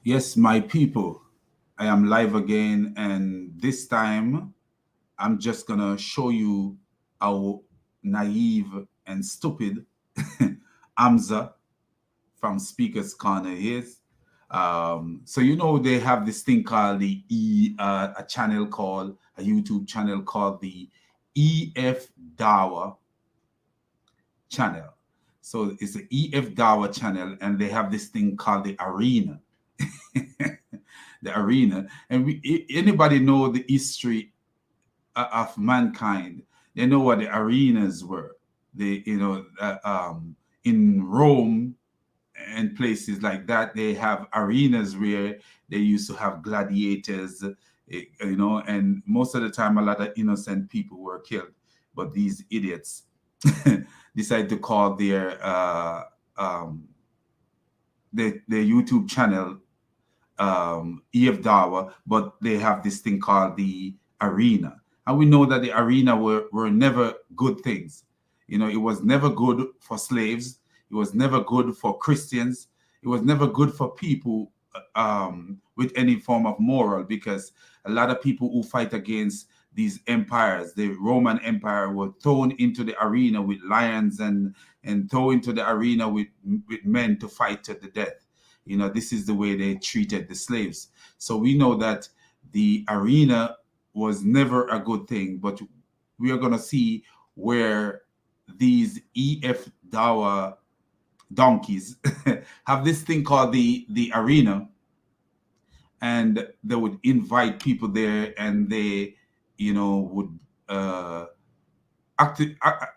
Yes, my people, I am live again, and this time I'm just gonna show you how naive and stupid Hamza from Speaker's Corner is. So they have this thing called a channel called a YouTube channel called the EFDawah channel. So it's the EFDawah channel, and they have this thing called the Arena. The arena, and anybody know the history of mankind, they know what the arenas were. In Rome and places like that, they have arenas where they used to have gladiators, and most of the time a lot of innocent people were killed, but these idiots decide to call their YouTube channel EFDawah, but they have this thing called the arena. And we know that the arena were never good things. It was never good for slaves. It was never good for Christians. It was never good for people with any form of moral, because a lot of people who fight against these empires, the Roman Empire, were thrown into the arena with lions and thrown into the arena with men to fight to the death. This is the way they treated the slaves. So we know that the arena was never a good thing, but we are going to see where these EF Dawa donkeys have this thing called the arena, and they would invite people there, and they would act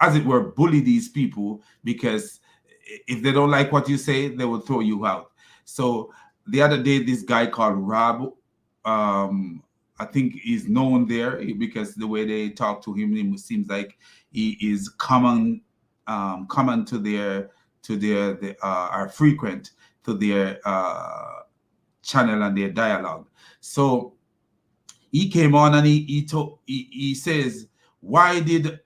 as it were, bully these people, because if they don't like what you say, they will throw you out. So the other day, this guy called Rob, I think he's known there because the way they talk to him, it seems like he is common are frequent to their channel and their dialogue. So he came on, and he says, why did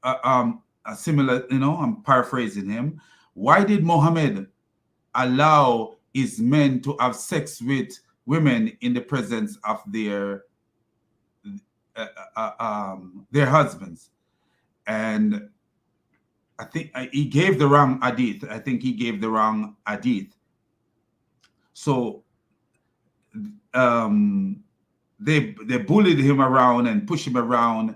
a similar, I'm paraphrasing him, why did Mohammed allow his men to have sex with women in the presence of their husbands? And I think he gave the wrong hadith. I think he gave the wrong hadith. So they bullied him around and pushed him around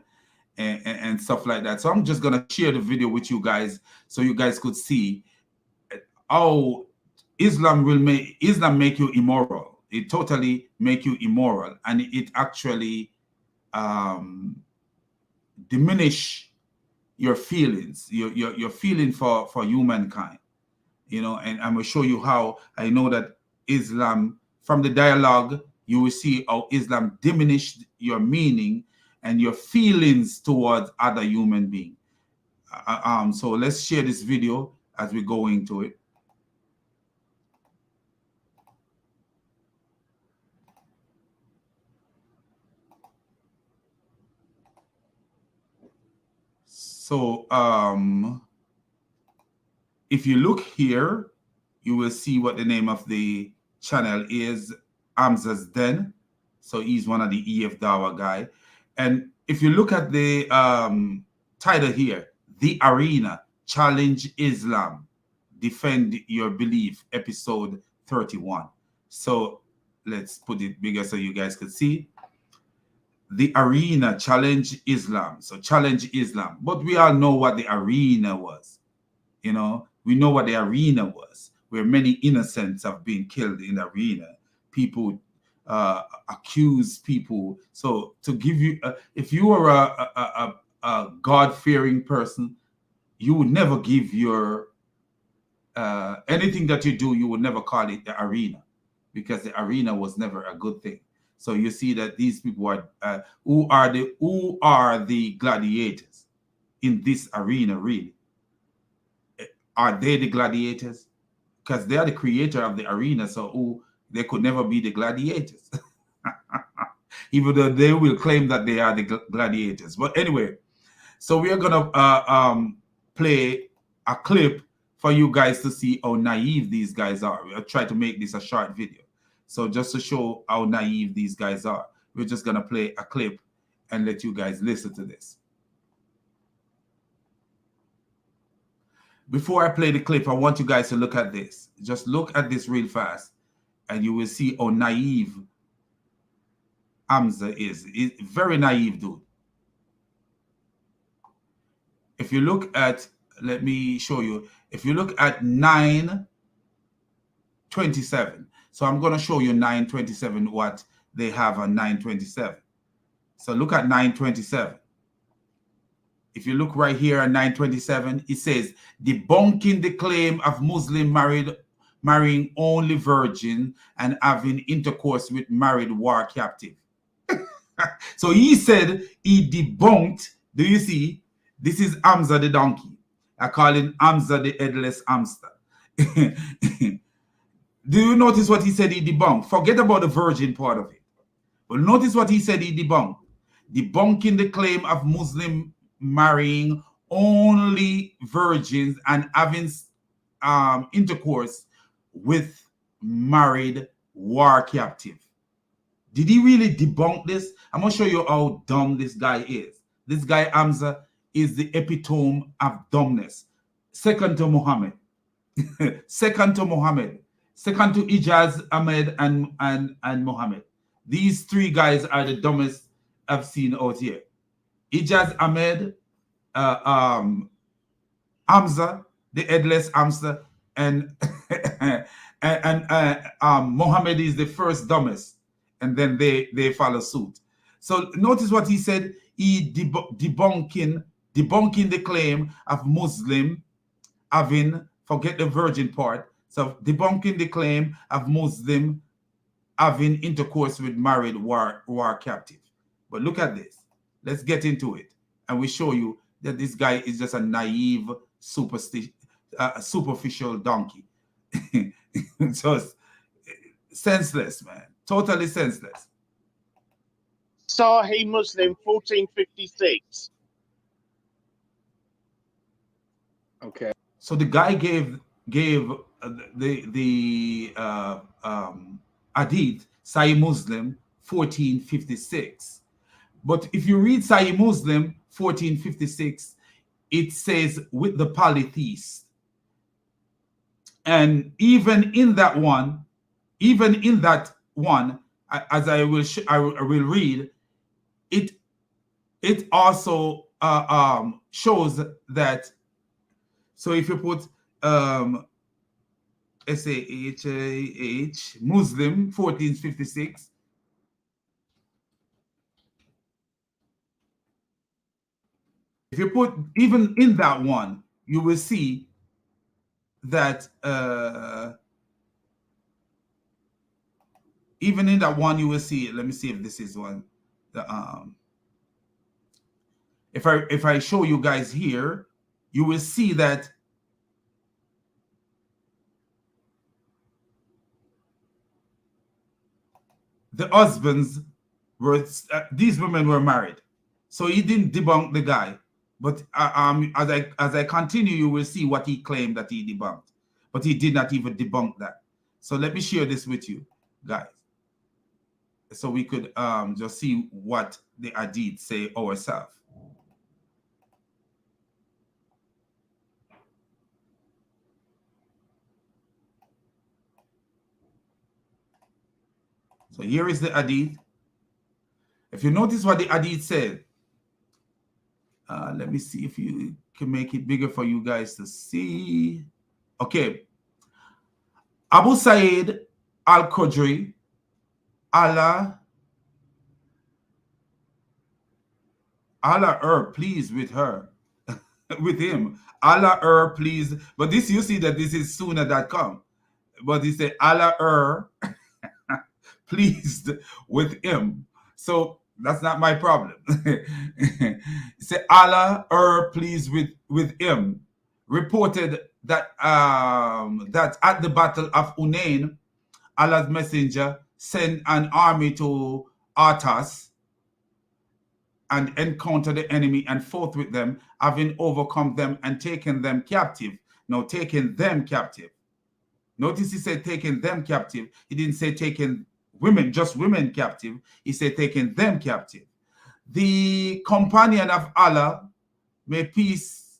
and stuff like that. So I'm just gonna share the video with you guys so you guys could see how Islam make you immoral. It totally make you immoral, and it actually diminish your feelings, your feeling for humankind. And I'm gonna show you how I know that Islam, from the dialogue, you will see how Islam diminished your meaning and your feelings towards other human beings. So let's share this video as we go into it. So if you look here, you will see what the name of the channel is, Hamza's Den. So he's one of the EFDawah guy. And if you look at the title here, The Arena, Challenge Islam, Defend Your Belief, episode 31. So let's put it bigger so you guys could see. The Arena, Challenge Islam. So challenge Islam. But we all know what the arena was. We know what the arena was, where many innocents have been killed in the arena. People accuse people. So to give you, if you are a God-fearing person, you would never give your anything that you do, you would never call it the arena, because the arena was never a good thing. So you see that these people are who are the gladiators in this arena, really. Are they the gladiators? Because they are the creator of the arena, so they could never be the gladiators. Even though they will claim that they are the gladiators. But anyway, so we are going to play a clip for you guys to see how naive these guys are. We'll try to make this a short video. So just to show how naive these guys are, we're just going to play a clip and let you guys listen to this. Before I play the clip, I want you guys to look at this. Just look at this real fast, and you will see how naive Hamza is. He's very naive, dude. If you look at, let me show you. If you look at 927, so I'm going to show you 927, what they have on 927. So look at 927. If you look right here at 927, it says, debunking the claim of Muslim marrying only virgin and having intercourse with married war captive. So he said he debunked, do you see? This is Hamza the donkey. I call him Hamza the headless hamster. Do you notice what he said he debunked? Forget about the virgin part of it. But notice what he said he debunked. Debunking the claim of Muslim marrying only virgins and having intercourse with married war captive. Did he really debunk this? I'm going to show you how dumb this guy is. This guy, Hamza, is the epitome of dumbness. Second to Muhammad. Second to Muhammad. Second to Ijaz, Ahmed, and Muhammad. These three guys are the dumbest I've seen out here. Ijaz Ahmed, Hamza, the headless hamster, and Muhammad is the first dumbest, and then they follow suit. So notice what he said. He debunking the claim of Muslim having, forget the virgin part. So debunking the claim of Muslim having intercourse with married war captive. But look at this. Let's get into it, and we show you that this guy is just a naive, superficial donkey. Just senseless, man. Totally senseless. Sahih Muslim 1456. Okay. So the guy gave the hadith Sahih Muslim 1456. But if you read Sahih Muslim 1456, it says with the polytheist. And even in that one, as I will read, it also shows that. So if you put SAHAH Muslim 1456, if you put even in that one, you will see that even in that one, you will see. Let me see if this is one. If I show you guys here, you will see that the husbands were these women were married. So he didn't debunk the guy. But as I continue, you will see what he claimed that he debunked. But he did not even debunk that. So let me share this with you, guys, so we could just see what the hadith say ourselves. So here is the hadith. If you notice what the hadith said, let me see if you can make it bigger for you guys to see. Okay. Abu Sa'id al-Khudri, Allah pleased with her, with him. Allah pleased. But this, you see that this is sunnah.com. But he said Allah pleased with him. So that's not my problem. He said Allah pleased with him. Reported that that at the battle of Hunain, Allah's messenger sent an army to Artas and encountered the enemy and fought with them, having overcome them and taken them captive. Now, taking them captive. Notice he said taking them captive. He didn't say taking women, just women captive. He said taking them captive. The companion of Allah, may peace,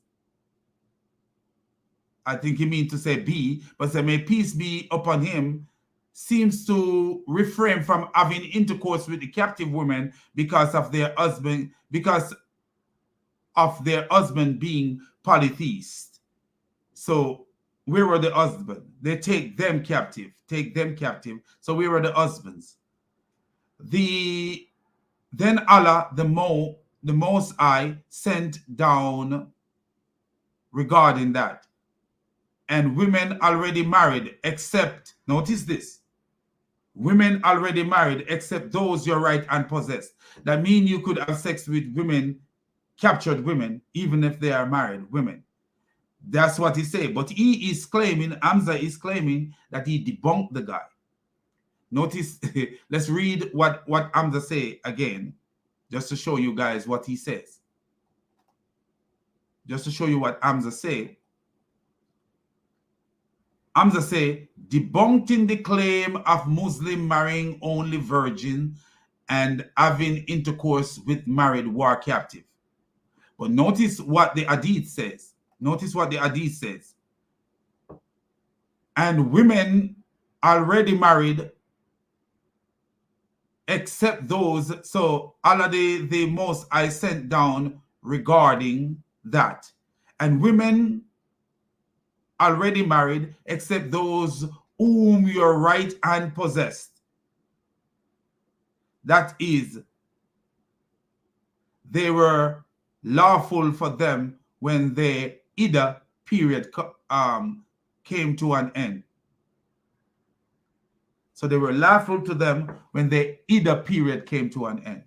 I think he means to say be, but say may peace be upon him, seems to refrain from having intercourse with the captive women because of their husband, being polytheist. So where were the husbands? They take them captive. So where were the husbands? Then Allah, the Most High, sent down regarding that. And women already married, except, notice this, women already married, except those your right and possessed. That means you could have sex with women, captured women, even if they are married women. That's what he said. But he is claiming, Hamza is claiming that he debunked the guy. Notice, let's read what Hamza say again, just to show you guys what he says. Just to show you what Hamza say. Hamza say, debunking the claim of Muslim marrying only virgin and having intercourse with married war captive. But notice what the Hadith says. And women already married, except those. So Allah the Most I sent down regarding that. And women already married, except those whom your right hand possessed. That is, they were lawful for them when their Ida period came to an end. So they were lawful to them when their Ida period came to an end.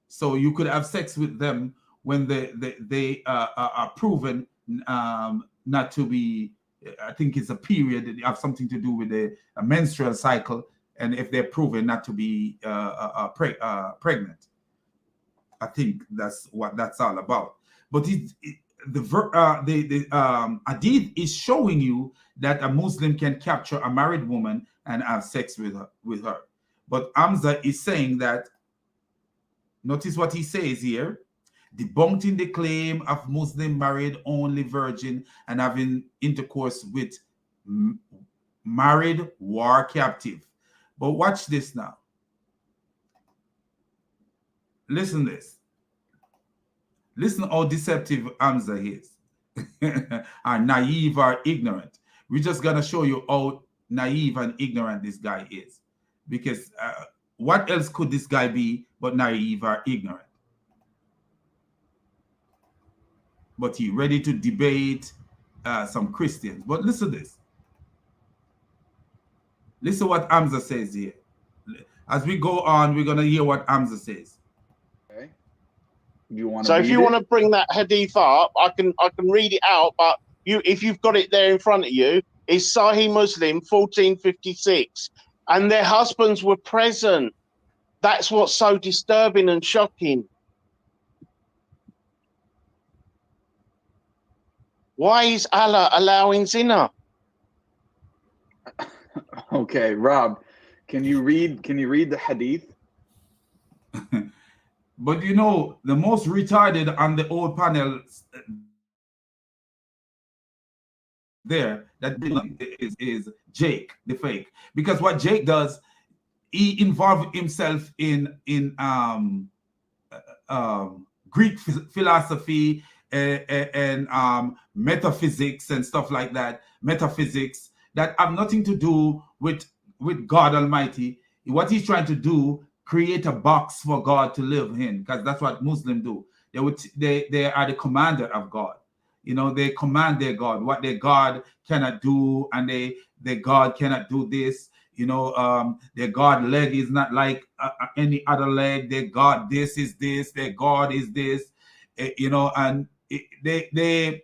So you could have sex with them when they are proven not to be, I think it's a period that have something to do with a menstrual cycle, and if they're proven not to be pregnant. I think that's what that's all about. But the Hadith is showing you that a Muslim can capture a married woman and have sex with her. But Hamza is saying that, notice what he says here, debunking the claim of Muslim married only virgin and having intercourse with married war captive. But watch this now. Listen this. Listen how deceptive Hamza is. Are naive or ignorant. We're just going to show you how naive and ignorant this guy is. Because what else could this guy be but naive or ignorant? But he's ready to debate some Christians. But listen to this. Listen what Hamza says here. As we go on, we're going to hear what Hamza says. Okay. You want to so if you want to bring that hadith up, I can read it out, but if you've got it there in front of you, it's Sahih Muslim 1456, and their husbands were present. That's what's so disturbing and shocking. Why is Allah allowing zina? Okay, Rob, can you read the hadith? But you know, the most retarded on the old panel there that is Jake, the fake. Because what Jake does, he involved himself in Greek philosophy and metaphysics and stuff like that. Metaphysics that have nothing to do with God Almighty. What he's trying to do, create a box for God to live in, because that's what Muslims do. They are the commander of God. You know, they command their God, what their God cannot do, and their God cannot do this. You know, their God leg is not like any other leg. Their God this is this. Their God is this. You know, and they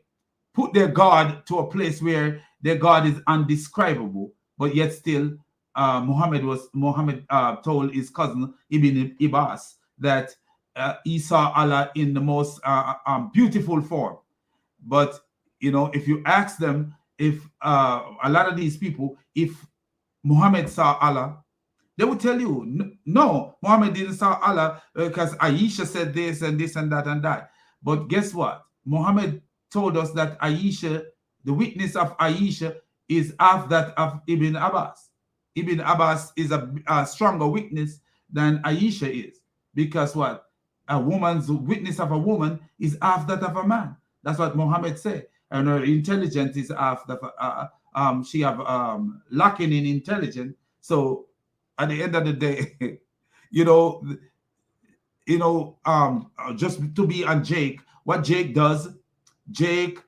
put their God to a place where their God is undescribable, but yet still Muhammad told his cousin Ibn Abbas that he saw Allah in the most beautiful form. But you know, if you ask them, a lot of these people, if Muhammad saw Allah, they would tell you, no, Muhammad didn't saw Allah because Aisha said this and this and that and that. But guess what? Muhammad told us that Aisha, the witness of Aisha, is half that of Ibn Abbas. Ibn Abbas is a stronger witness than Aisha is, because what? A woman's witness of a woman is half that of a man. That's what Muhammad said. And her intelligence is half that. She have lacking in intelligence. So at the end of the day, just to be on Jake, what Jake does, Jake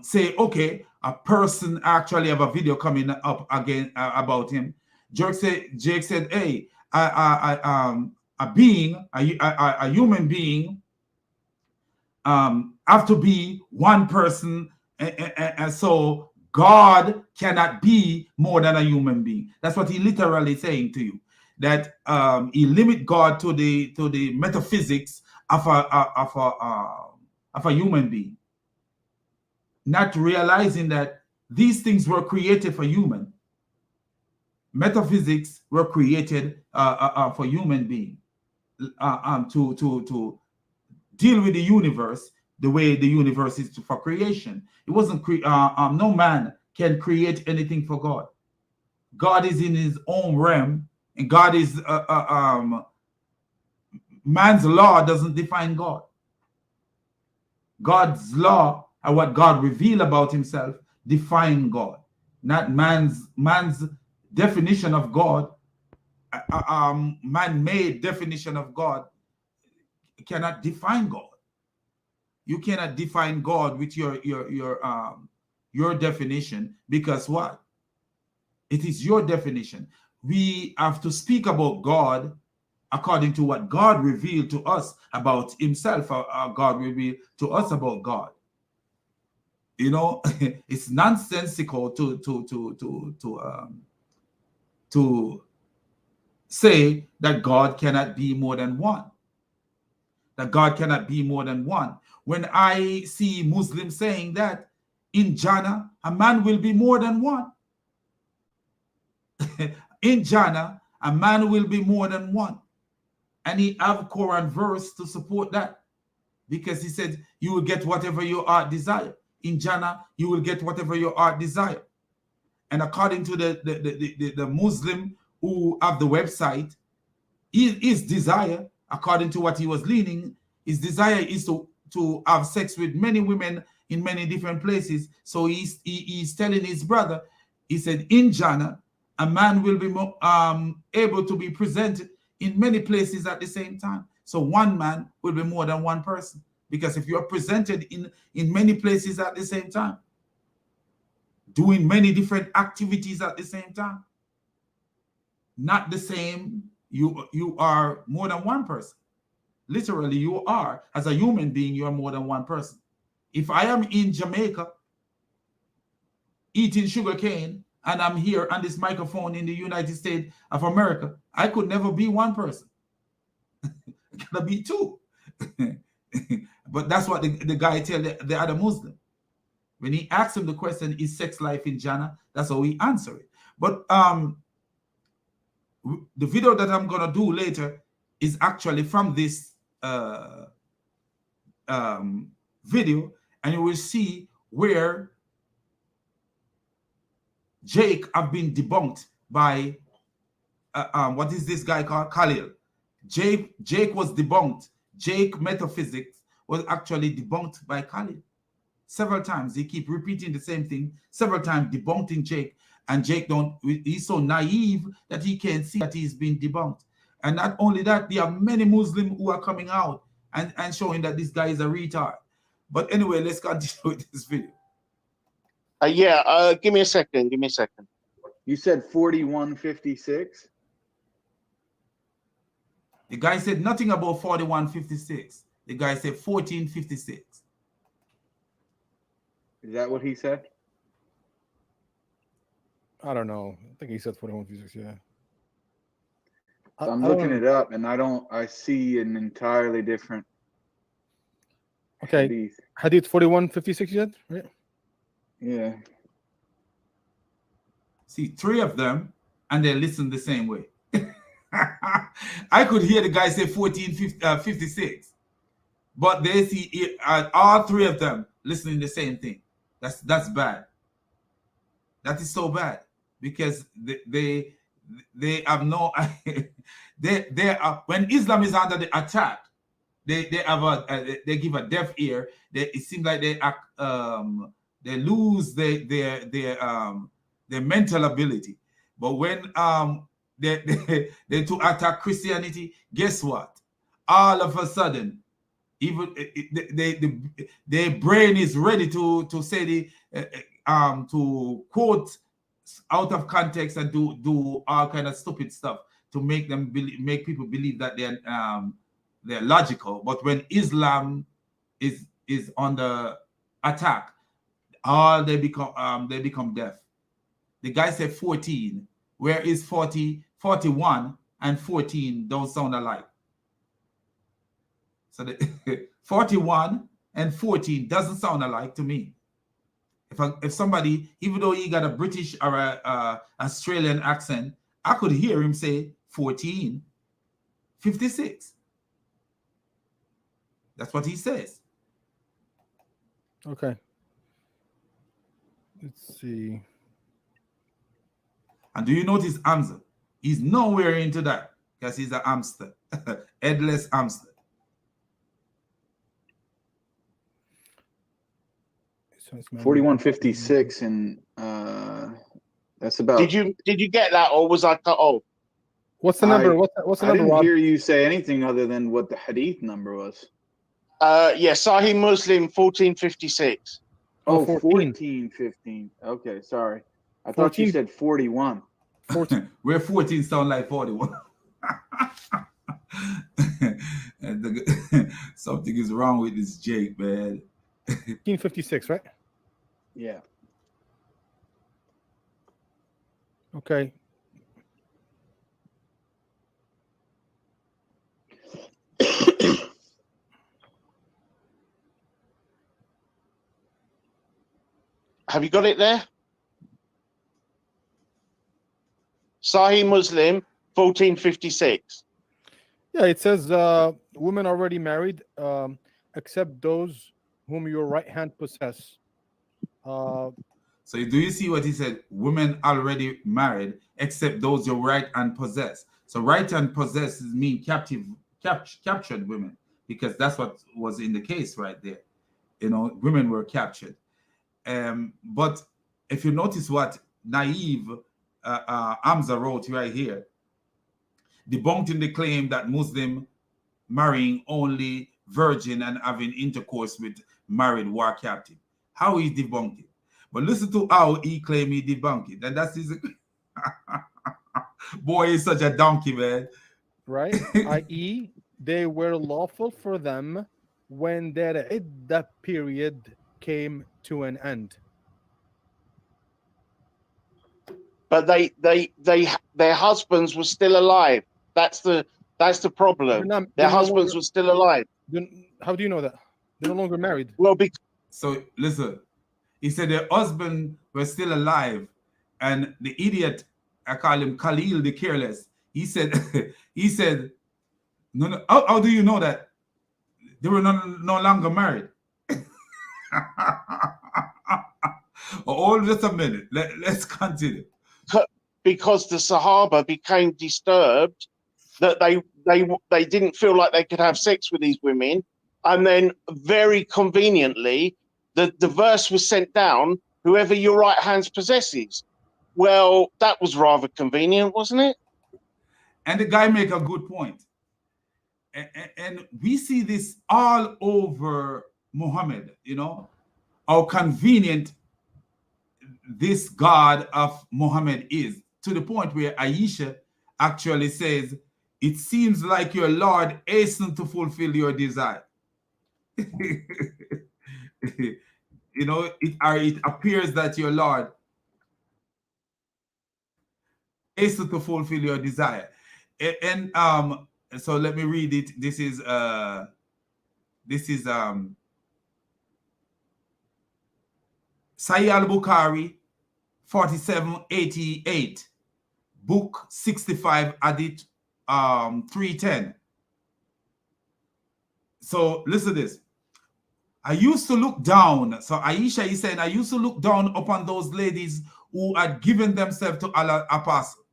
say, okay, a person actually have a video coming up again about him. Jake said, hey, a human being have to be one person, and so God cannot be more than a human being. That's what he literally saying to you. That he limit God to the metaphysics of a human being, not realizing that these things were created for human. Metaphysics were created for human being to deal with the universe the way the universe is for creation. It wasn't no man can create anything for God. God is in his own realm, and God is man's law doesn't define God. God's law and what God revealed about himself define God, not man's definition of God. Man-made definition of God cannot define God. You cannot define God with your definition, because what? It is your definition. We have to speak about God according to what God revealed to us about himself, or God revealed to us about God. It's nonsensical to say that God cannot be more than one. That God cannot be more than one. When I see Muslims saying that in Jannah, a man will be more than one. In Jannah, a man will be more than one. And he have a Quran verse to support that, because he said you will get whatever your heart desire. In Jannah, you will get whatever your heart desire. And according to the Muslim who have the website, his desire, according to what he was leaning, his desire is to have sex with many women in many different places. So he's telling his brother, he said, in Jannah, a man will be able to be presented in many places at the same time. So one man will be more than one person, because if you're presented in many places at the same time, doing many different activities at the same time, not the same, you are more than one person. Literally, you are, as a human being, you are more than one person. If I am in Jamaica eating sugar cane, and I'm here on this microphone in the United States of America, I could never be one person. I gotta be two. But that's what the guy tell the other Muslim. When he asked him the question, is sex life in Jannah? That's how he answered it. But the video that I'm gonna do later is actually from this video, and you will see where Jake have been debunked by what is this guy called? Khalil. Jake was debunked. Jake metaphysics was actually debunked by Khalil several times. He keep repeating the same thing several times, debunking Jake, and Jake he's so naive that he can't see that he's been debunked. And not only that, there are many Muslims who are coming out and showing that this guy is a retard. But anyway, let's continue with this video. Give me a second. You said 4156? The guy said nothing about 4156. The guy said 1456. Is that what he said? I don't know. I think he said 4156, yeah. I'm looking it up, and I see an entirely different Okay. Hadith 4156, you said? Right? Yeah. See, 3 of them, and they listen the same way. I could hear the guy say 1456, but they see all 3 of them listening the same thing. That's bad. That is so bad because they have no they are, when Islam is under the attack, they have they give a deaf ear. It seems like they lose their mental ability. But when they to attack Christianity, guess what? All of a sudden, even their brain is ready to say to quote out of context and do all kind of stupid stuff to make make people believe that they're logical. But when Islam is on the attack, all they become deaf. The guy said 14. Where is 40, 41, and 14 don't sound alike. So the 41 and 14 doesn't sound alike to me. If somebody, even though he got a British or a Australian accent, I could hear him say 1456. That's what he says. Okay. Let's see. And do you notice Hamza? He's nowhere into that because he's a hamster, headless hamster. So it's 4156, and that's about. Did you get that, or was I cut off? What's the number? What's the I number? didn't Rob? hear you say anything other than what the hadith number was. Yeah, Sahih Muslim 1456. Oh, 14. 15. Okay, sorry. I 14. thought you said 41. 14. Where 14 sound like 41. Something is wrong with this Jake, man. 1556, right? Yeah. Okay. Have you got it there? Sahih Muslim 1456. Yeah, it says women already married, except those whom your right hand possess. So do you see what he said? Women already married, except those your right hand possess. So right hand possess mean captured women, because that's what was in the case right there. You know, women were captured. But if you notice what naive Hamza wrote right here, debunking the claim that Muslim marrying only virgin and having intercourse with married war captive. How he debunked it. But listen to how he claimed he debunked it. And that's his boy, he's such a donkey, man. Right? i.e., they were lawful for them when their iddah period came to an end. But their husbands were still alive. That's the problem. Their husbands were still alive. How do you know that? They're no longer married. Well, so listen, he said their husband was still alive, and the idiot, I call him Khalil the careless. He said, no. How do you know that they were no longer married? Hold just a minute. Let's continue. Because the Sahaba became disturbed that they didn't feel like they could have sex with these women, and then very conveniently the verse was sent down, whoever your right hand possesses. Well, that was rather convenient, wasn't it? And the guy make a good point. And we see this all over Muhammad, you know, how convenient this God of Muhammad is, to the point where Aisha actually says, it seems like your Lord hastened to fulfill your desire. You know, it appears that your Lord hastened to fulfill your desire. And so let me read it. This is Sahih al-Bukhari 4788, book 65, hadith 310. So listen to this. I used to look down. So Aisha is saying, I used to look down upon those ladies who had given themselves to Allah's apostle.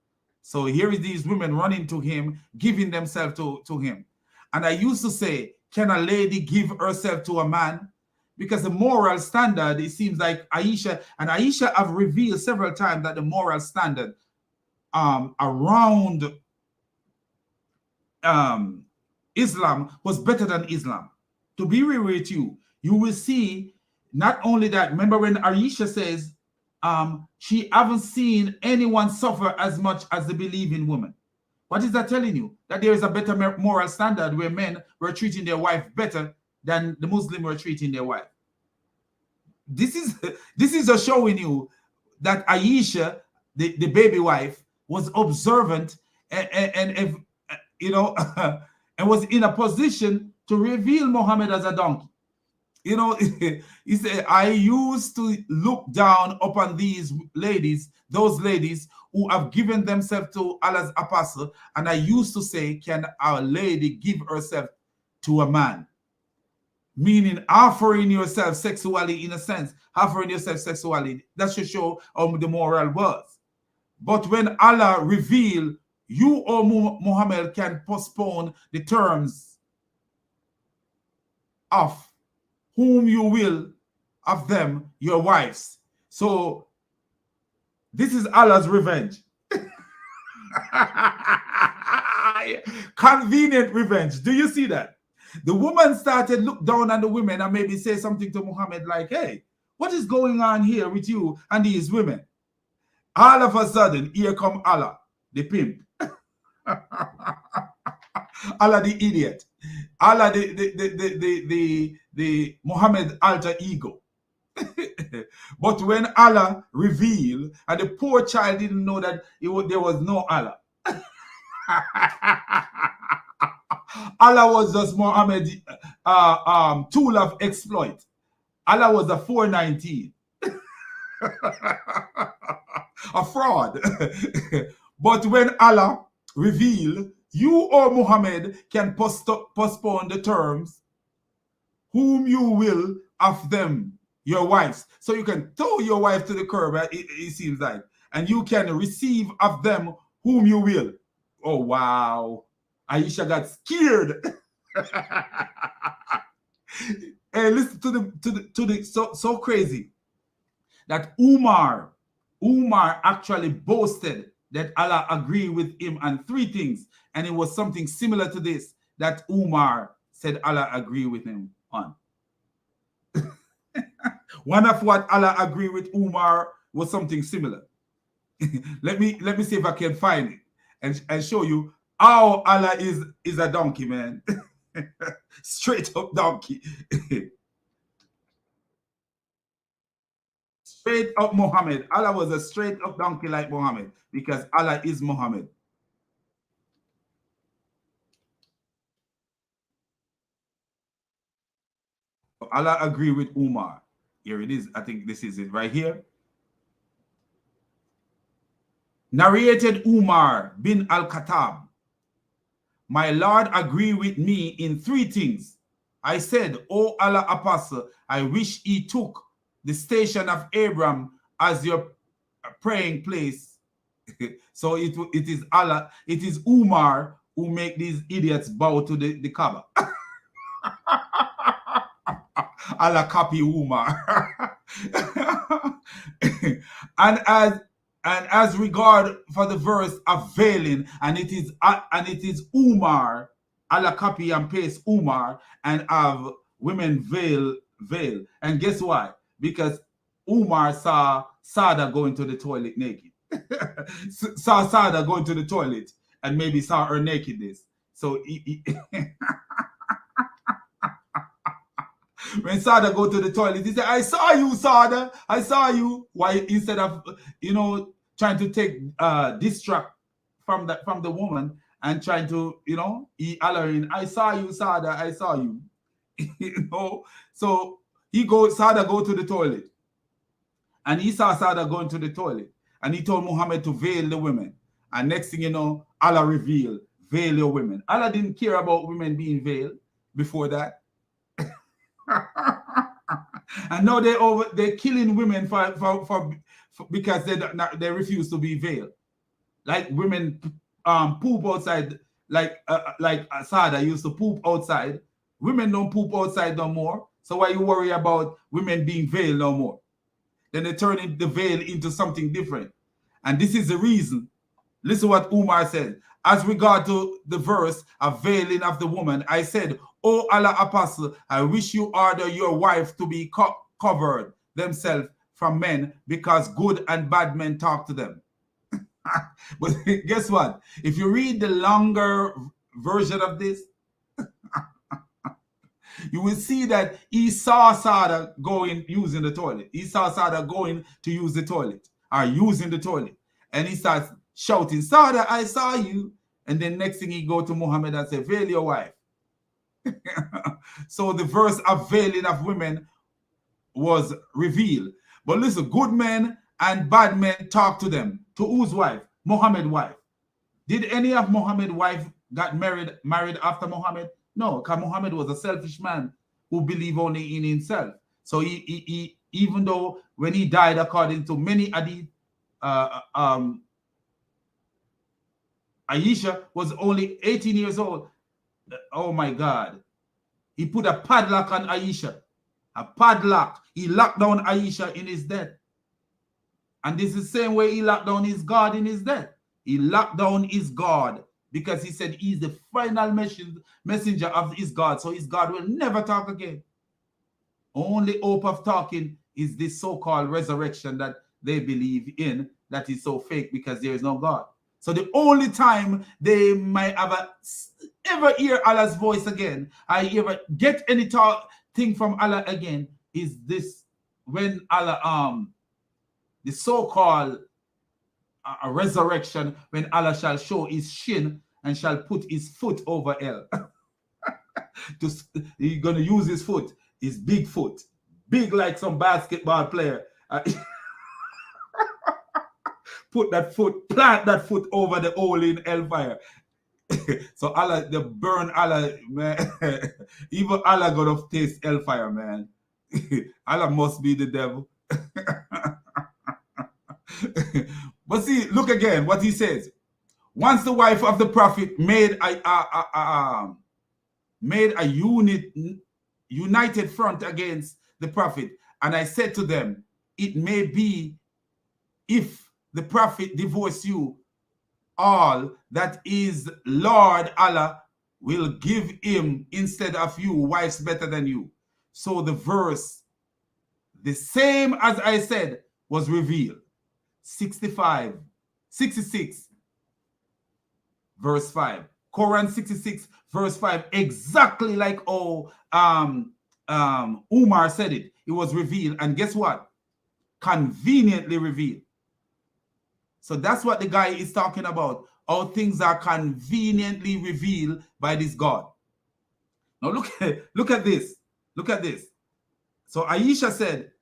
So here is these women running to him, giving themselves to him. And I used to say, can a lady give herself to a man? Because the moral standard, it seems like Aisha have revealed several times that the moral standard around Islam was better than Islam. To be real with you, you will see not only that. Remember when Aisha says she haven't seen anyone suffer as much as the believing woman. What is that telling you? That there is a better moral standard where men were treating their wife better than the Muslim were treating their wife. This is just showing you that Aisha, the baby wife, was observant and you know, and was in a position to reveal Muhammad as a donkey. You know, he said, I used to look down upon these ladies, those ladies who have given themselves to Allah's apostle, and I used to say, can a lady give herself to a man? Meaning offering yourself sexually, in a sense, offering yourself sexually. That should show how the moral was. But when Allah revealed, you, O Muhammad, can postpone the terms of whom you will of them, your wives. So this is Allah's revenge. Convenient revenge. Do you see that? The woman started look down on the women and maybe say something to Muhammad like, hey, what is going on here with you and these women? All of a sudden, here come Allah, the pimp. Allah the idiot. Allah the Muhammad alter ego. But when Allah revealed, and the poor child didn't know that there was no Allah. Allah was just Muhammad's tool of exploit. Allah was a 419. A fraud. But when Allah revealed, you, O Muhammad, can postpone the terms whom you will of them, your wives. So you can throw your wife to the curb, it seems like, and you can receive of them whom you will. Oh, wow. Aisha got scared. Hey, listen to the so crazy that Umar actually boasted that Allah agreed with him on 3 things, and it was something similar to this that Umar said Allah agreed with him on. One of what Allah agreed with Umar was something similar. let me see if I can find it and show you how Allah is a donkey, man. Straight up donkey. Straight up Muhammad. Allah was a straight up donkey like Muhammad, because Allah is Muhammad. Allah agreed with Umar. Here it is. I think this is it right here. Narrated Umar bin al-Khattab. My Lord agreed with me in 3 things. I said, O Allah apostle, I wish he took the station of Abraham as your praying place. So it is Allah, it is Umar who make these idiots bow to the Kaaba. Allah copy Umar. and as regard for the verse of veiling, and it is Umar, Allah copy and paste Umar and have women veil. And guess why? Because Umar saw Sada going to the toilet naked. Saw Sada going to the toilet and maybe saw her nakedness. So when Sada go to the toilet, he said, I saw you, Sada. I saw you. Why, instead of, trying to take distract from the woman and trying to, he hollering, I saw you, Sada. I saw you. So Sada go to the toilet. And he saw Sada going to the toilet. And he told Muhammad to veil the women. And next thing you know, Allah revealed, veil your women. Allah didn't care about women being veiled before that. And now they're killing women for because they refuse to be veiled. Like women poop outside, like Sada used to poop outside. Women don't poop outside no more. So why you worry about women being veiled no more? Then they turn the veil into something different. And this is the reason. Listen what Umar said. As regard to the verse, a veiling of the woman, I said, O Allah apostle, I wish you order your wife to be covered themselves from men, because good and bad men talk to them. But guess what? If you read the longer version of this, you will see that he saw Sada using the toilet. He saw Sada going to use the toilet, or using the toilet. And he starts shouting, Sada, I saw you. And then next thing he go to Muhammad and say, veil your wife. So the verse of veiling of women was revealed. But listen, good men and bad men talk to them. To whose wife? Muhammad's wife. Did any of Muhammad's wife got married after Muhammad? No, because Muhammad was a selfish man who believed only in himself. So he even though when he died, according to many hadith, Aisha was only 18 years old. Oh my God. He put a padlock on Aisha. A padlock. He locked down Aisha in his death. And this is the same way he locked down his God in his death. He locked down his God because he said he's the final messenger of his God. So his God will never talk again. Only hope of talking is this so-called resurrection that they believe in, that is so fake because there is no God. So the only time they might ever hear Allah's voice again, I ever get any thing from Allah again, is this, when Allah, the so-called resurrection, when Allah shall show his shin and shall put his foot over hell. He's going to use his foot, his big foot, big like some basketball player. Put that foot, plant that foot over the hole in hellfire. So Allah, the burn Allah, man. Even Allah gonna taste hellfire, man. Allah must be the devil. But see, look again what he says. Once the wife of the prophet made a united front against the prophet, and I said to them, it may be, if the prophet divorce you all, that is Lord Allah will give him instead of you wives better than you. So the verse, the same as I said, was revealed. 66 verse 5. Quran 66 verse 5, exactly like Umar said it. It was revealed, and guess what? Conveniently revealed. So that's what the guy is talking about. How things are conveniently revealed by this God. Now look at this. Look at this. So Aisha said,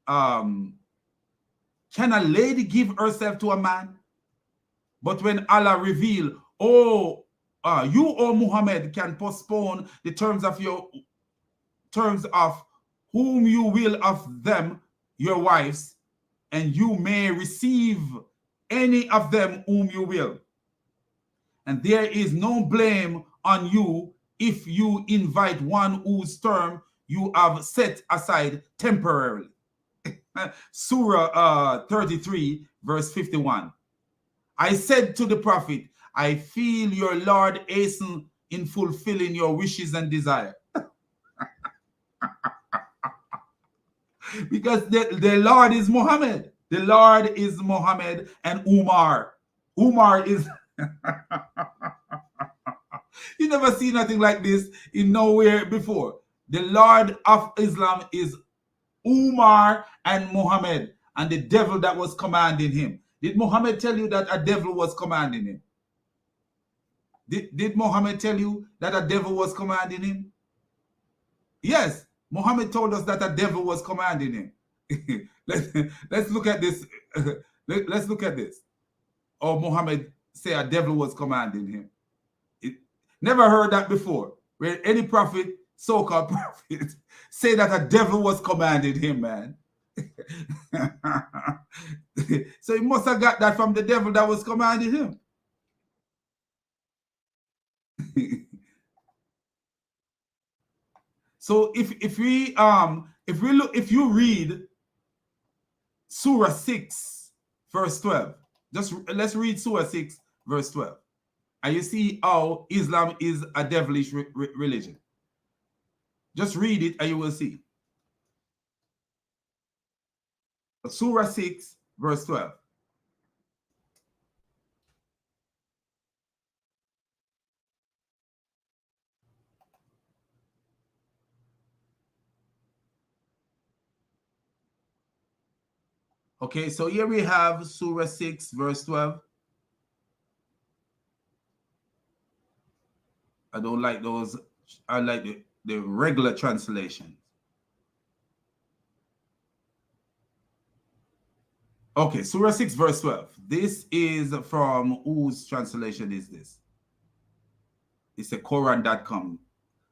can a lady give herself to a man? But when Allah revealed, you, O Muhammad, can postpone the terms of whom you will of them, your wives, and you may receive any of them whom you will. And there is no blame on you if you invite one whose term you have set aside temporarily. Surah 33, verse 51. I said to the prophet, I feel your Lord hasten in fulfilling your wishes and desire. Because the Lord is Muhammad. The Lord is Muhammad and Umar. Umar is... You never see nothing like this in nowhere before. The Lord of Islam is Umar and Muhammad, and the devil that was commanding him. Did Muhammad tell you that a devil was commanding him? Did Muhammad tell you that a devil was commanding him? Yes, Muhammad told us that a devil was commanding him. let's look at this. Let's look at this. Oh, Muhammad say a devil was commanding him. Never heard that before. Where any prophet, so-called prophet, say that a devil was commanding him, man. So he must have got that from the devil that was commanding him. So if you read Surah 6 verse 12, let's read Surah 6 verse 12, and you see how Islam is a devilish religion. Just read it and you will see. Surah 6 verse 12. Okay, so here we have Surah 6 verse 12. I don't like those. I like the regular translation. Okay, Surah 6 verse 12. This is from whose translation is this? It's a Quran.com,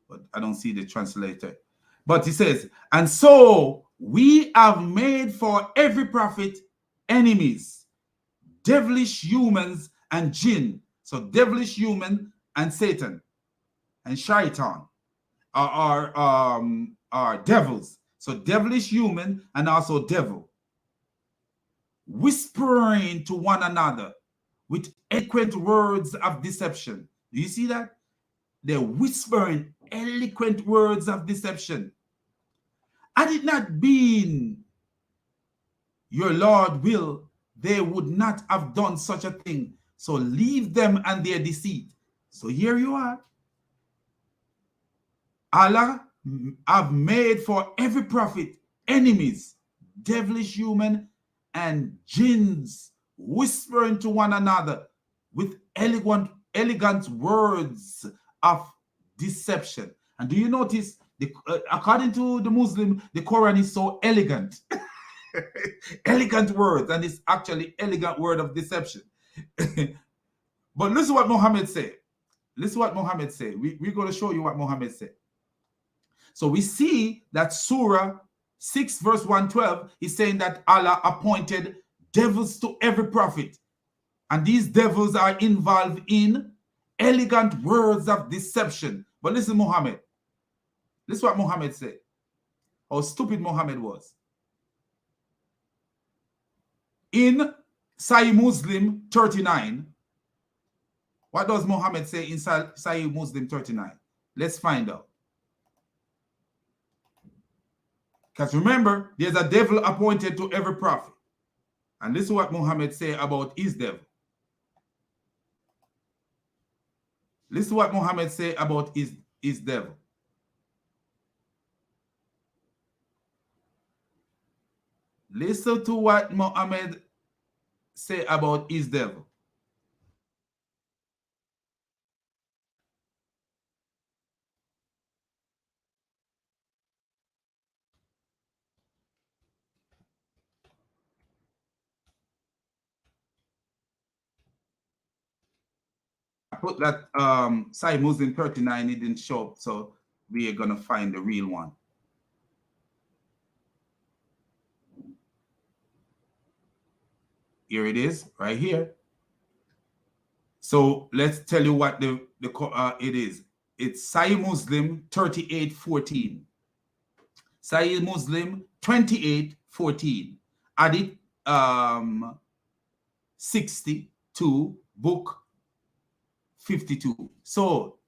but I don't see the translator. But it says, and so we have made for every prophet enemies, devilish humans and jinn. So devilish human and Satan and shaitan are devils. So devilish human and also devil, whispering to one another with eloquent words of deception. Do you see that? They're whispering eloquent words of deception. Had it not been your Lord will, they would not have done such a thing. So leave them and their deceit. So here you are. Allah have made for every prophet enemies, devilish human and jinns, whispering to one another with elegant words of deception. And do you notice, according to the Muslim, the Quran is so elegant. Elegant words, and it's actually elegant word of deception. But listen what Muhammad said. Listen what Muhammad said. We're going to show you what Muhammad said. So we see that Surah 6 verse 112 is saying that Allah appointed devils to every prophet. And these devils are involved in elegant words of deception. But listen, Muhammad. Listen what Muhammad said. How stupid Muhammad was. In Sahih Muslim 39, what does Muhammad say in Sahih Muslim 39? Let's find out. Because remember, there's a devil appointed to every prophet. And this is what Muhammad say about his devil. This is what Muhammad say about his devil. Listen to what Muhammad say about his devil. I put that Sahih Muslim 39, it didn't show up, so we are gonna find the real one. Here it is, right here. So let's tell you what it is. It's Sahih Muslim 38:14. Sahih Muslim 28:14. Hadith 62, book 52. So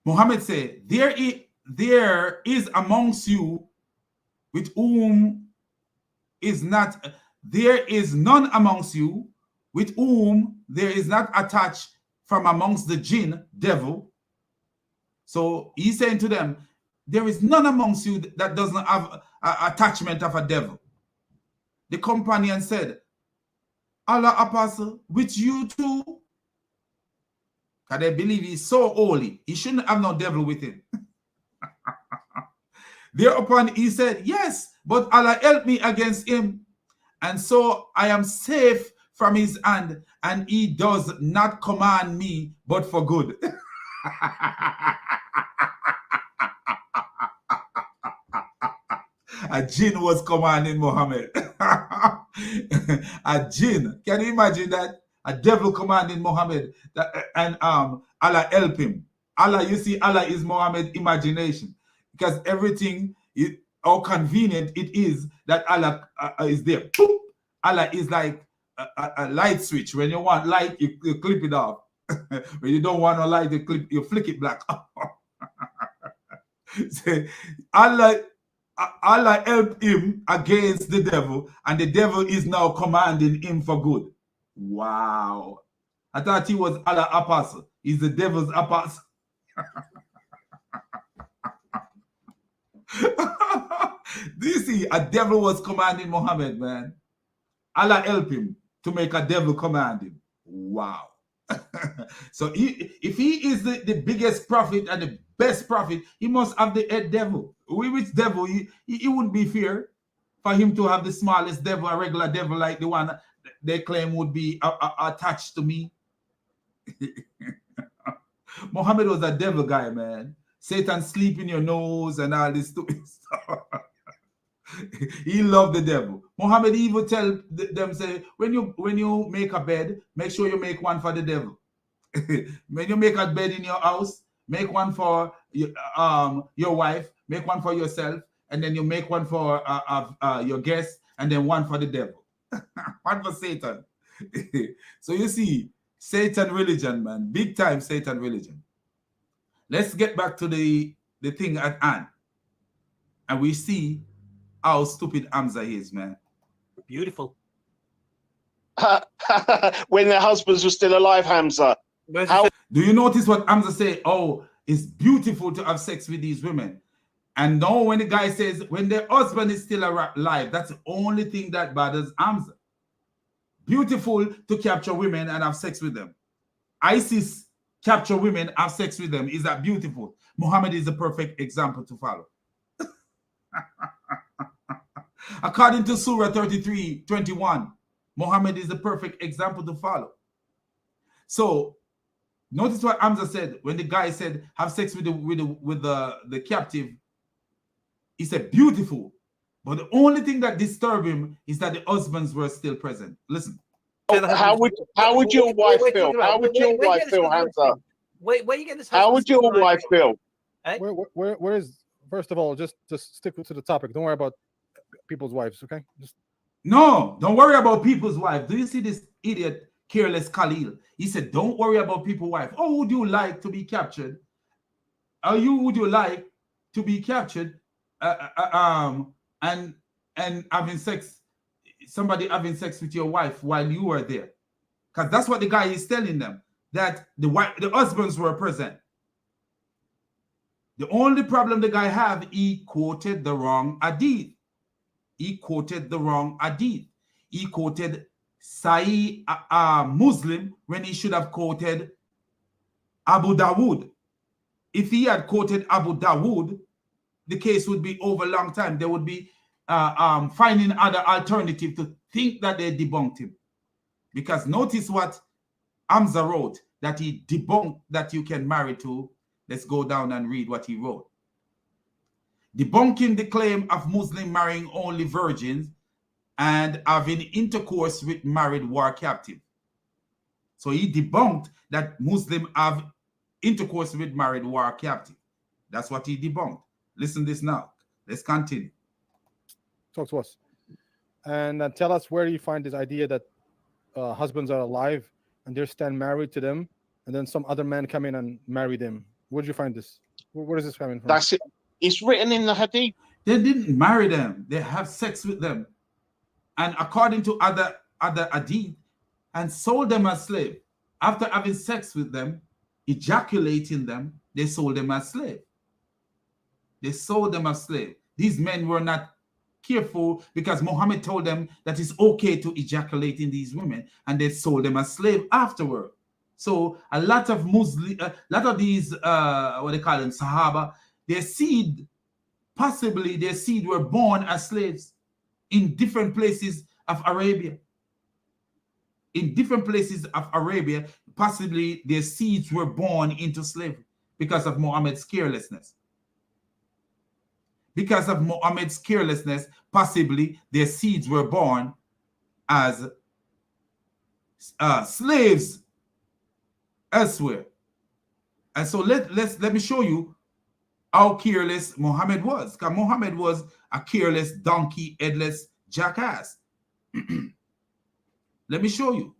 Muhammad said, there is amongst you with whom is not, there is none amongst you with whom there is not attached from amongst the jinn, devil. So he's saying to them, there is none amongst you that doesn't have attachment of a devil. The companion said, Allah apostle, with you too? Because they believe he's so holy, he shouldn't have no devil with him. Thereupon he said, yes, but Allah help me against him. And so I am safe from his hand, and he does not command me, but for good. A jinn was commanding Muhammad. A jinn. Can you imagine that? A devil commanding Muhammad, and Allah help him. Allah, you see, Allah is Muhammad's imagination, because everything, how convenient it is that Allah is there. Boop! Allah is like a light switch. When you want light, you clip it off. When you don't want no light, you flick it black. So, Allah helped him against the devil, and the devil is now commanding him for good. Wow. I thought he was Allah's apostle. He's the devil's apostle. Do you see? A devil was commanding Muhammad, man. Allah help him to make a devil command him. Wow. So if he is the biggest prophet and the best prophet, he must have the head devil. Which devil? He wouldn't be fair for him to have the smallest devil, a regular devil like the one they claim would be attached to me. Muhammad was a devil guy, man. Satan sleep in your nose and all this stupid stuff. He loved the devil. Muhammad even tell them, say, when you make a bed, make sure you make one for the devil. When you make a bed in your house, make one for your wife, make one for yourself, and then you make one for your guest, and then one for the devil. One for Satan. So you see, Satan religion, man, big time Satan religion. Let's get back to the thing at hand, and we see how stupid Hamza is, man. Beautiful. When their husbands were still alive, Hamza. Do you notice what Hamza say? Oh, it's beautiful to have sex with these women. And now when the guy says, when their husband is still alive, that's the only thing that bothers Hamza. Beautiful to capture women and have sex with them. ISIS capture women, have sex with them. Is that beautiful? Muhammad is the perfect example to follow. According to Surah 33:21, Muhammad is the perfect example to follow. So notice what Hamza said when the guy said have sex with the captive. He said beautiful, but the only thing that disturbed him is that the husbands were still present. Listen. How would your wife feel? How would your wife feel, Hamza? Where you get this? How would your wife feel? Where is? First of all, just stick to the topic. Don't worry about people's wives, okay? No, don't worry about people's wives. Do you see this idiot, careless Khalil? He said, don't worry about people's wives. Oh, would you like to be captured? Would you like to be captured and having sex, somebody having sex with your wife while you were there? Because that's what the guy is telling them, that the husbands were present. The only problem the guy have, he quoted the wrong hadith. He quoted the wrong hadith. He quoted Sahih Muslim when he should have quoted Abu Dawood. If he had quoted Abu Dawood, the case would be over a long time. They would be finding other alternative to think that they debunked him. Because notice what Hamza wrote, that he debunked that you can marry to. Let's go down and read what he wrote. Debunking the claim of Muslim marrying only virgins and having intercourse with married war captive. So he debunked that Muslim have intercourse with married war captive. That's what he debunked. Listen this now. Let's continue. Talk to us. And tell us, where do you find this idea that husbands are alive and they're still married to them, and then some other man come in and marry them? Where did you find this? Where is this coming from? That's it. It's written in the hadith. They didn't marry them. They have sex with them. And according to other hadith, and sold them as slave. After having sex with them, ejaculating them, they sold them as slave. They sold them as slave. These men were not careful, because Muhammad told them that it's okay to ejaculate in these women, and they sold them as slave afterward. So a lot of these what they call them, Sahaba, they see possibly their seed were born as slaves in different places of Arabia. In different places of Arabia, possibly their seeds were born into slavery because of Muhammad's carelessness. Because of Muhammad's carelessness, possibly their seeds were born as slaves elsewhere. And so let me show you how careless Muhammad was. Because Muhammad was a careless donkey, headless jackass. Let me show you.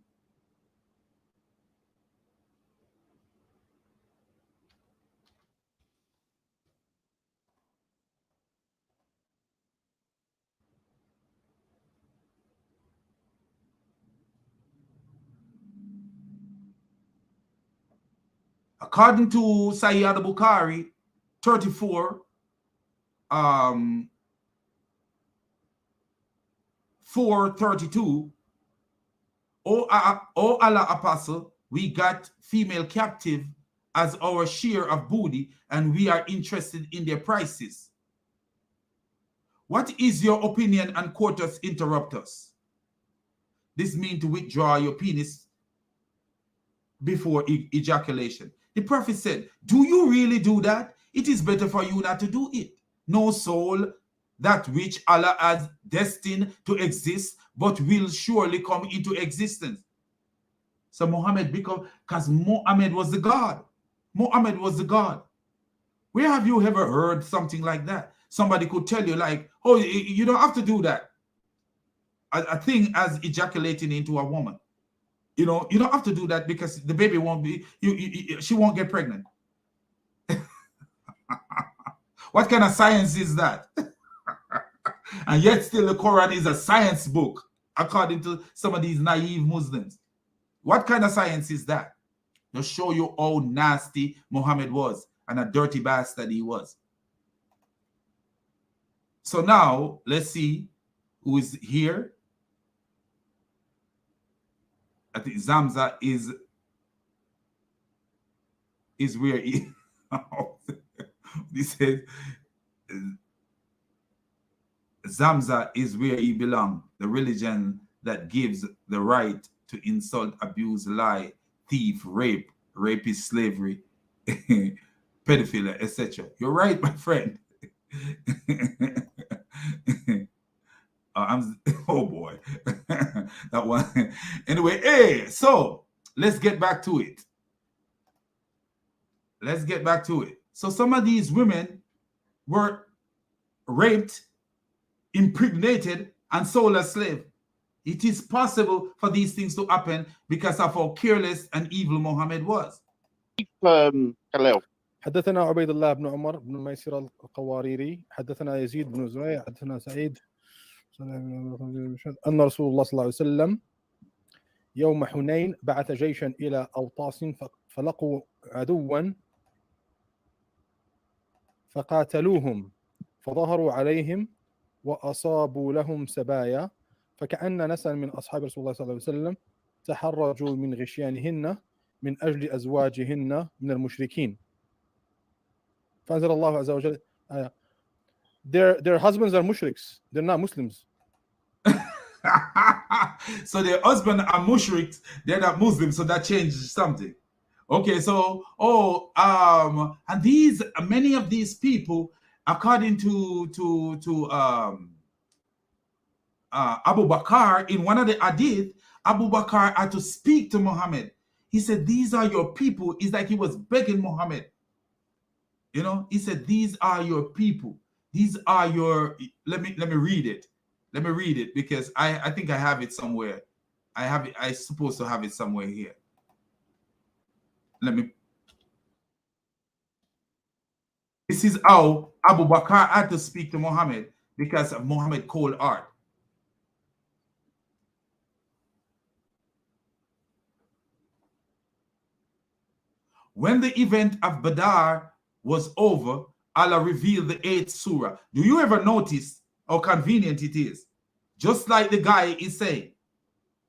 According to Sahih al-Bukhari, 34, 432, O Allah Apostle, we got female captive as our share of booty, and we are interested in their prices. What is your opinion? And Quartus interrupt us. This means to withdraw your penis before ejaculation. The prophet said, do you really do that? It is better for you not to do it. No soul, that which Allah has destined to exist, but will surely come into existence. So Muhammad, because Muhammad was the God. Muhammad was the God. Where have you ever heard something like that? Somebody could tell you like, oh, you don't have to do that. A thing as ejaculating into a woman. You know, you don't have to do that because the baby won't be, she won't get pregnant. What kind of science is that? And yet still the Quran is a science book, according to some of these naive Muslims. What kind of science is that? To show you how nasty Muhammad was and a dirty bastard he was. So now let's see who is here. I think Hamza is where he this says Hamza is where he belongs. The religion that gives the right to insult, abuse, lie, thief, rape, rapist, slavery, pedophilia, etc. You're right, my friend. Oh boy. That one. Anyway, hey, so let's get back to it. Let's get back to it. So some of these women were raped, impregnated, and sold as slaves. It is possible for these things to happen because of how careless and evil Muhammad was. Khalil. حدثنا عبيد الله بن عمر بن ميسر القواريري حدثنا يزيد بن زريع حدثنا سعيد أن رسول الله صلى الله عليه وسلم يوم حنين بعث جيشا إلى أوطاس فلقوا عدوا فقاتلوهم فظهروا عليهم وأصابوا لهم سبايا فكأن نسلا من أصحاب رسول الله صلى الله عليه وسلم تحرجوا من غشيانهن من أجل أزواجهن من المشركين فأنزل الله عز وجل their husbands are mushriks, they're not Muslims. So their husbands are mushriks, they're not Muslims, so that changes something. Okay, so and these many of these people, according to Abu Bakr, in one of the hadith, Abu Bakr had to speak to Muhammad. He said, these are your people. It's like he was begging Muhammad. You know, he said, these are your people. These are your, let me read it. Let me read it because I think I have it somewhere. I'm supposed to have it somewhere here. This is how Abu Bakr had to speak to Muhammad because of Muhammad's cold heart. When the event of Badr was over, Allah revealed the 8th surah. Do you ever notice how convenient it is? Just like the guy is saying,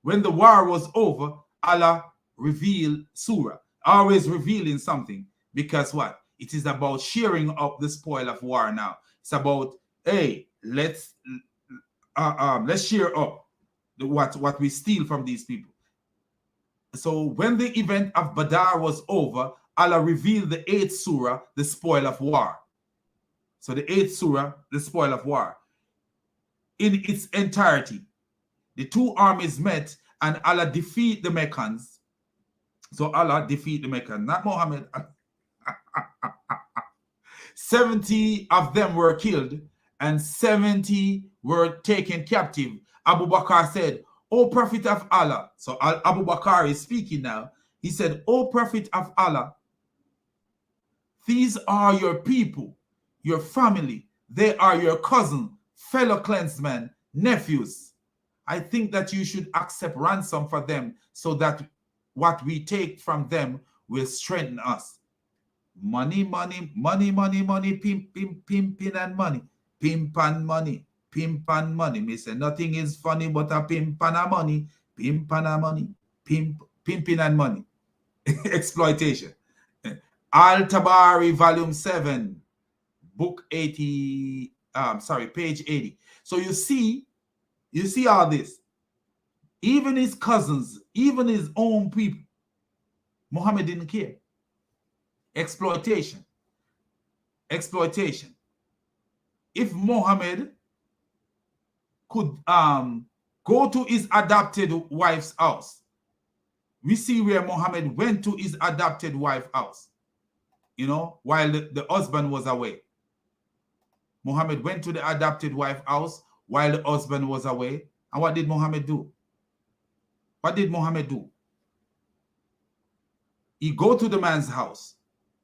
when the war was over, Allah revealed surah. Always revealing something. Because what? It is about sharing up the spoil of war now. It's about, hey, let's share up what we steal from these people. So when the event of Badr was over, Allah revealed the 8th surah, the spoil of war. So the 8th surah, the spoil of war, in its entirety. The two armies met and Allah defeat the Meccans. So Allah defeat the Meccans, not Muhammad. 70 of them were killed and 70 were taken captive. Abu Bakr said, O Prophet of Allah. So Abu Bakr is speaking now. He said, O Prophet of Allah, these are your people, your family. They are your cousin, fellow clansmen, nephews. I think that you should accept ransom for them so that what we take from them will strengthen us. Money, money, money, money, money, pimping and money. Pimp and money, pimp and money. Me say nothing is funny but a pimp and a money. Pimp and a money, pimping and money. Exploitation. Al-Tabari, volume 7, book 80, page 80. So you see all this. Even his cousins, even his own people, Muhammad didn't care. Exploitation. Exploitation. If Muhammad could go to his adopted wife's house, we see where Muhammad went to his adopted wife's house, you know, while the husband was away. Muhammad went to the adopted wife's house while the husband was away. And what did Muhammad do? What did Muhammad do? He go to the man's house,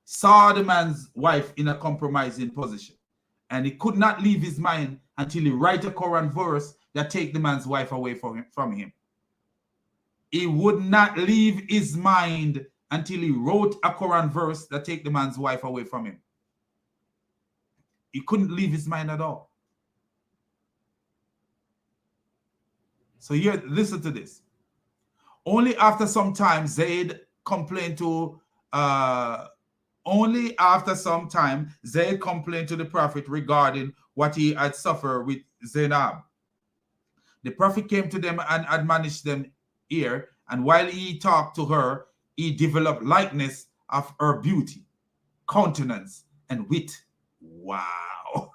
saw the man's wife in a compromising position, and he could not leave his mind until he write a Quran verse that take the man's wife away from him. He would not leave his mind until he wrote a Quran verse that take the man's wife away from him. He couldn't leave his mind at all. So here, listen to this. Only after some time, Zayd complained to the Prophet regarding what he had suffered with Zainab. The Prophet came to them and admonished them here, and while he talked to her, he developed likeness of her beauty, countenance, and wit. Wow.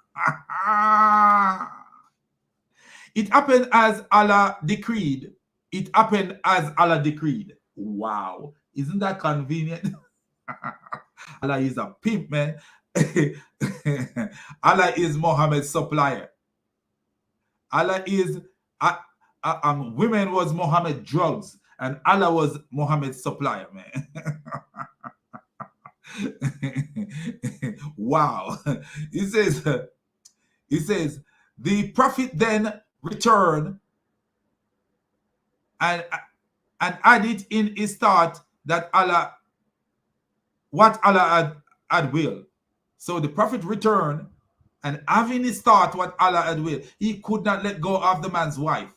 It happened as Allah decreed. It happened as Allah decreed. Wow. Isn't that convenient? Allah is a pimp, man. Allah is Muhammad's supplier. Allah is women was Muhammad's drugs, and Allah was Muhammad's supplier, man. Wow. He says the Prophet then returned and added in his thought that what Allah had will. So the Prophet returned and having his thought what Allah had will, he could not let go of the man's wife.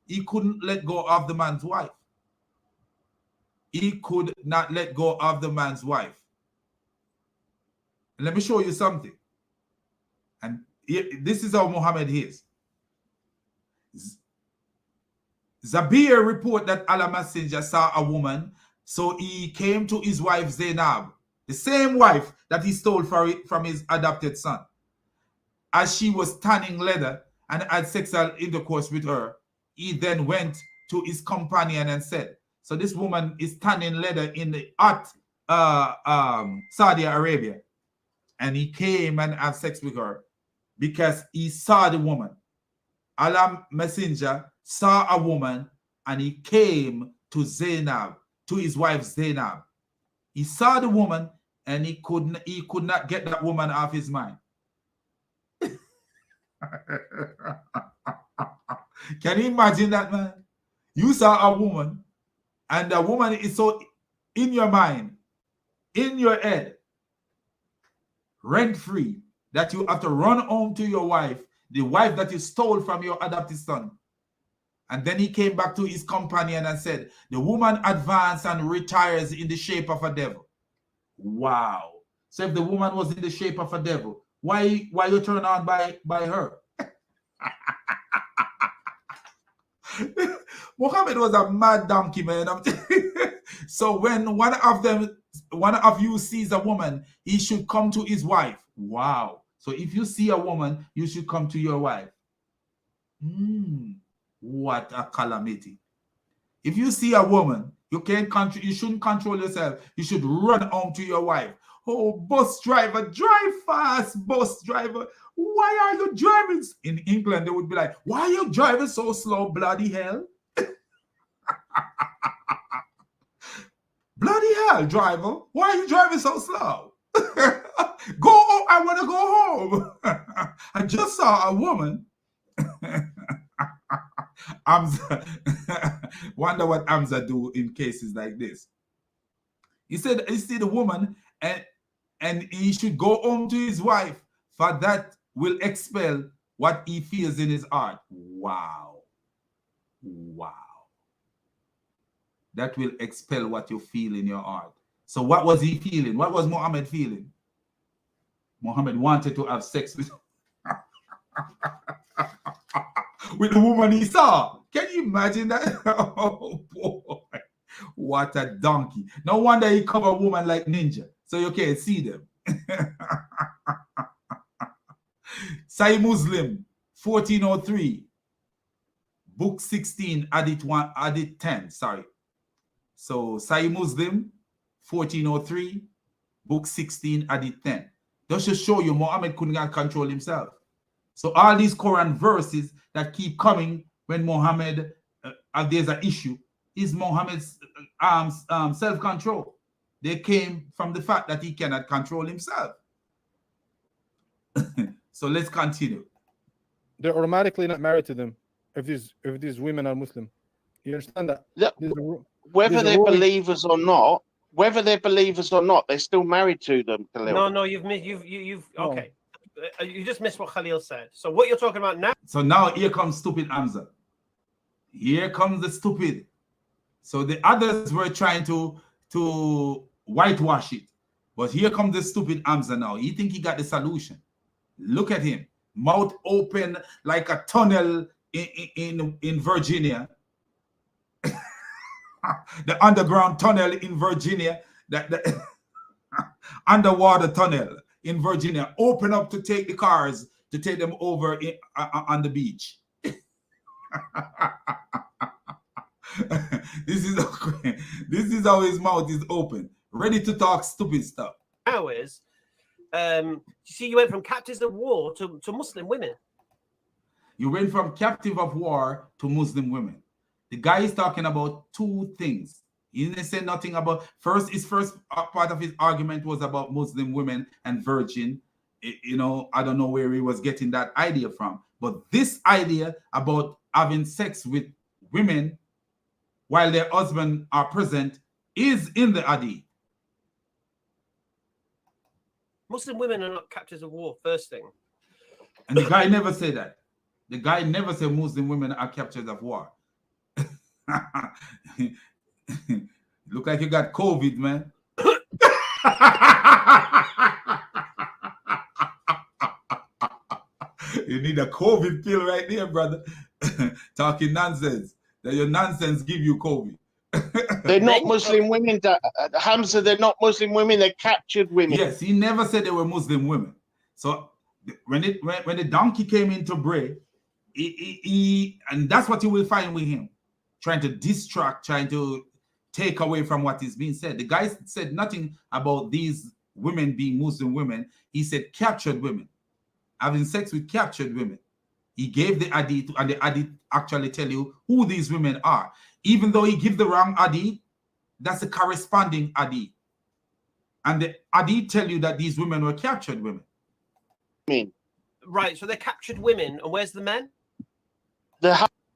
He couldn't let go of the man's wife. He could not let go of the man's wife. Let me show you something. And this is how Muhammad is. Zabir report that Allah Messenger saw a woman, so he came to his wife Zainab, the same wife that he stole from his adopted son. As she was tanning leather and had sexual intercourse with her, he then went to his companion and said, so this woman is tanning leather in the hot Saudi Arabia. And he came and had sex with her because he saw the woman. Allah Messenger saw a woman and he came to Zainab, to his wife Zainab. He saw the woman and he could not get that woman off his mind. Can you imagine that, man? You saw a woman and the woman is so in your mind, in your head, rent-free, that you have to run home to your wife, the wife that you stole from your adopted son. And then he came back to his companion and said, the woman advances and retires in the shape of a devil. Wow. So if the woman was in the shape of a devil, Why you turn on by her? Muhammad was a mad donkey, man. So when one of you sees a woman, he should come to his wife. Wow. So if you see a woman, you should come to your wife. What a calamity. If you see a woman, you shouldn't control yourself. You should run home to your wife. Oh, bus driver, drive fast, bus driver. Why are you driving? In England, they would be like, why are you driving so slow, bloody hell? Bloody hell, driver. Why are you driving so slow? Go home. I want to go home. I just saw a woman. Hamza, wonder what Hamza do in cases like this. He said he see the woman and he should go home to his wife, for that will expel what he feels in his heart. Wow. That will expel what you feel in your heart. So what was he feeling? What was Muhammad feeling? Muhammad wanted to have sex with with the woman he saw. Can you imagine that? Oh boy, what a donkey. No wonder he covered a woman like ninja, so you can't see them. Sahih Muslim 1403, book 16, hadith 10, sorry. So Sahih Muslim 1403, book 16, hadith 10. That should show you Muhammad couldn't control himself. So all these Quran verses that keep coming when Muhammad, there's an issue, is Muhammad's self-control. They came from the fact that he cannot control himself. So let's continue. They're automatically not married to them if these women are Muslim. You understand that? Yeah. Whether they're believers or not, they're still married to them. Khalil. No, you've okay. You just missed what Khalil said. So what you're talking about now? So now here comes stupid Hamza. Here comes the stupid. So the others were trying to whitewash it, but here comes the stupid Hamza now. He think he got the solution. Look at him, mouth open like a tunnel in Virginia. The underground tunnel in Virginia, the underwater tunnel in Virginia, open up to take the cars, to take them over on the beach. This is how his mouth is open, ready to talk stupid stuff. Now is, you see, you went from captives of war to Muslim women. You went from captive of war to Muslim women. The guy is talking about two things. He didn't say nothing about his first part of his argument was about Muslim women and virgin. You know, I don't know where he was getting that idea from. But this idea about having sex with women while their husbands are present is in the hadith. Muslim women are not captives of war, first thing. And the guy never said that. The guy never said Muslim women are captives of war. Look like you got COVID, man. You need a COVID pill right there, brother. Talking nonsense. That your nonsense give you COVID. They're not Muslim women, Hamza. They're not Muslim women. They're captured women. Yes, he never said they were Muslim women. So when the donkey came into Bray, and that's what you will find with him, trying to distract, trying to take away from what is being said. The guy said nothing about these women being Muslim women. He said captured women, having sex with captured women. He gave the hadith, and the hadith actually tell you who these women are. Even though he give the wrong hadith, that's the corresponding hadith. And the hadith tell you that these women were captured women. Right, so they're captured women, and where's the men?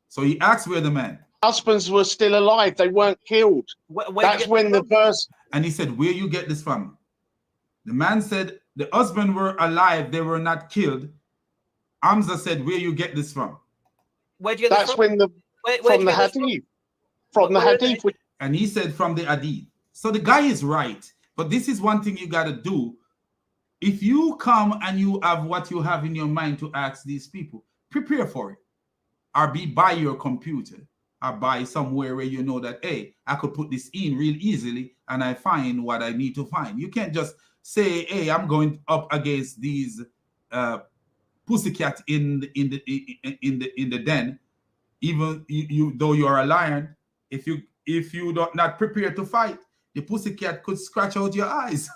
So he asked where the men. Husbands were still alive. They weren't killed. That's when the verse. And he said, where you get this from? The man said, the husband were alive. They were not killed. Hamza said, where you get this from? Where do you get That's this from? when the from the hadith. From the hadith. And he said from the hadith. So the guy is right. But this is one thing you got to do. if you come and you have what you have in your mind to ask these people, prepare for it. Or be by your computer, or by somewhere where you know that, hey, I could put this in real easily and I find what I need to find. You can't just say, hey, I'm going up against these pussycat in the den. Even you though you are a lion, if you don't not prepared to fight, the pussycat could scratch out your eyes.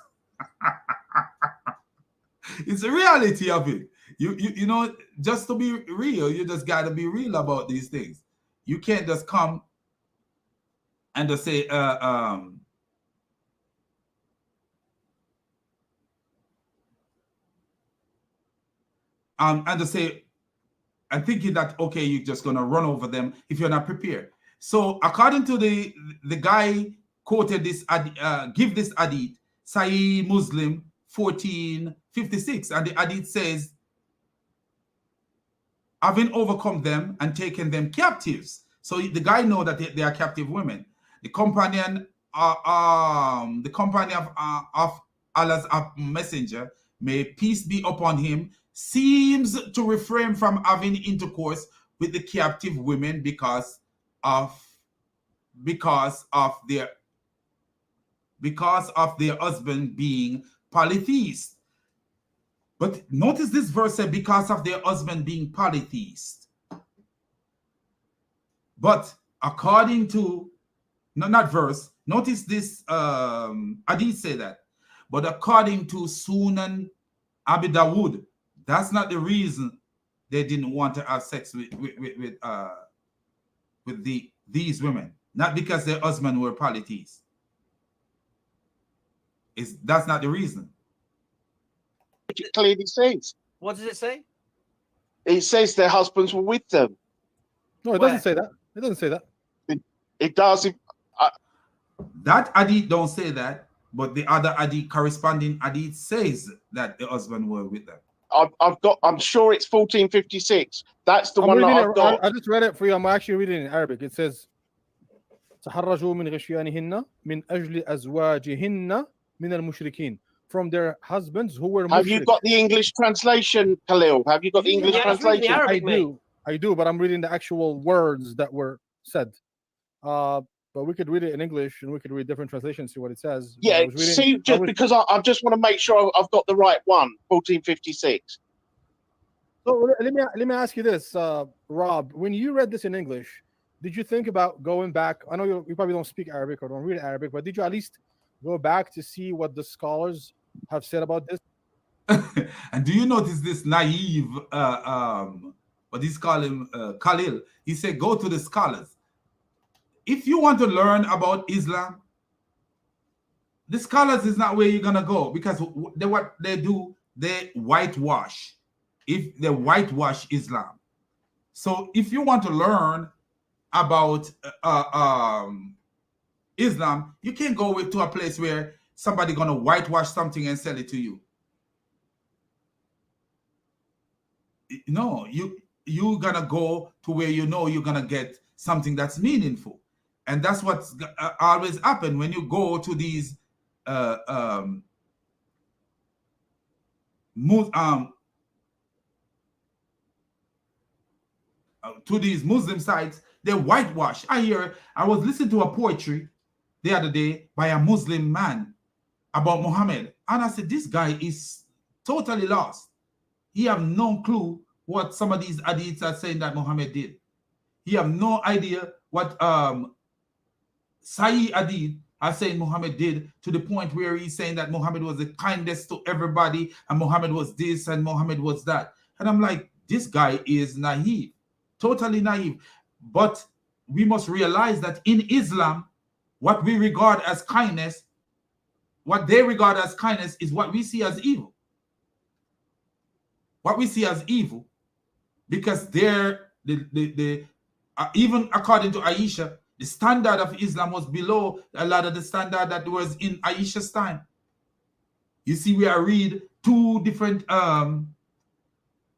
It's the reality of it. You know, just to be real, you just got to be real about these things. You can't just come and just say, and just say, and thinking that, okay, you're just going to run over them if you're not prepared. So according to the guy quoted this, give this hadith, Sahih Muslim 1456, and the hadith says, having overcome them and taken them captives. So the guy know that they are captive women. The companion of Allah's messenger, may peace be upon him, seems to refrain from having intercourse with the captive women because of their husband being polytheist. But notice this verse said, because of their husband being polytheist. But according to, not verse, notice this, hadith say that. But according to Sunan Abi Dawud, that's not the reason they didn't want to have sex with these women. Not because their husband were polytheists. That's not the reason. It clearly says. What does it say? It says their husbands were with them. No, it doesn't say that. It doesn't say that. It does. That hadith don't say that, but the other hadith, corresponding hadith, says that the husband were with them. I'm sure it's 1456. That's the one that I've got. I just read it for you. I'm actually reading it in Arabic. It says, تحرجوا من غشيانهن من أجل أزواجهن من المشركين, from their husbands who were Have you got the English translation, Khalil? Have you got the English translation? I do, but I'm reading the actual words that were said. But we could read it in English and we could read different translations, see what it says. Yeah, because I just want to make sure I've got the right one, 1456. So let me ask you this, Rob. When you read this in English, did you think about going back? I know you probably don't speak Arabic or don't read Arabic, but did you at least go back to see what the scholars have said about this? And do you notice this naive, what he's calling Khalil? He said, go to the scholars. If you want to learn about Islam, the scholars is not where you're going to go, because what they do, they whitewash. If they whitewash Islam. So if you want to learn about Islam, you can't go to a place where somebody going to whitewash something and sell it to you. No, you're going to go to where you know you're going to get something that's meaningful. And that's what's always happen when you go to these to these Muslim sites. They whitewash. I was listening to a poetry the other day by a Muslim man about Muhammad, and I said, this guy is totally lost. He have no clue what some of these hadiths are saying that Muhammad did. He have no idea what Sahih hadith are saying Muhammad did, to the point where he's saying that Muhammad was the kindest to everybody, and Muhammad was this and Muhammad was that. And I'm like, this guy is naive, totally naive. But we must realize that in Islam, what we regard as kindness, what they regard as kindness, is what we see as evil. What we see as evil, because they're even according to Aisha, the standard of Islam was below a lot of the standard that was in Aisha's time. You see, we are read two different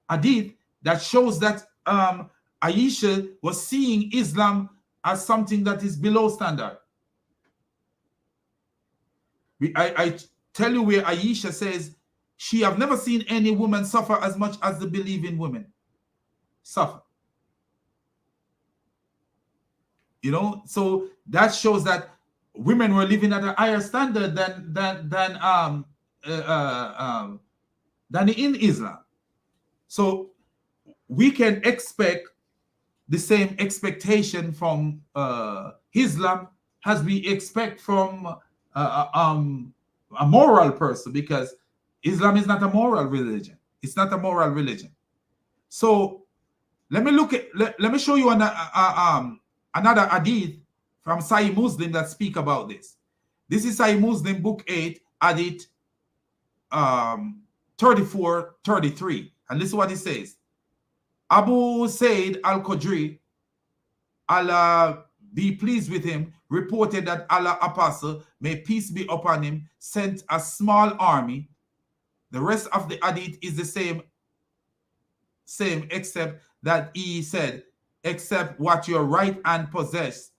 hadith that shows that Aisha was seeing Islam as something that is below standard. I tell you where Aisha says she have never seen any woman suffer as much as the believing women suffer. You know, so that shows that women were living at a higher standard than in Islam. So we can expect the same expectation from Islam as we expect from a moral person, because Islam is not a moral religion. It's not a moral religion. So let me show you another hadith from Sahih Muslim that speak about this. This is Sahih Muslim, book 8, hadith 34-33. And this is what it says. Abu Sayyid al-Khudri, Allah be pleased with him, reported that Allah apostle, may peace be upon him, sent a small army. The rest of the hadith is the same except that he said, except what your right hand possess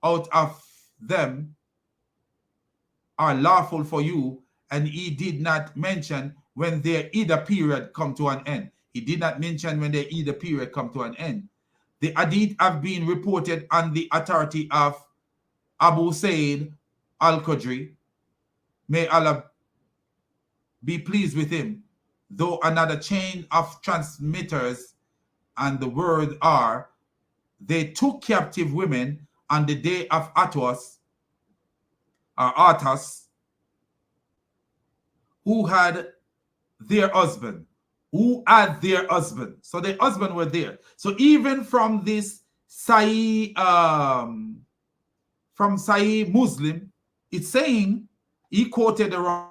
out of them are lawful for you. And he did not mention when their either period come to an end. He did not mention when their either period come to an end. The hadith have been reported on the authority of Abu Sayyid al-Khudri. May Allah be pleased with him. Though another chain of transmitters and the word are, they took captive women on the day of Atos, who had their husband. So their husband were there. So even from this Sahih Muslim, it's saying, he quoted the wrong.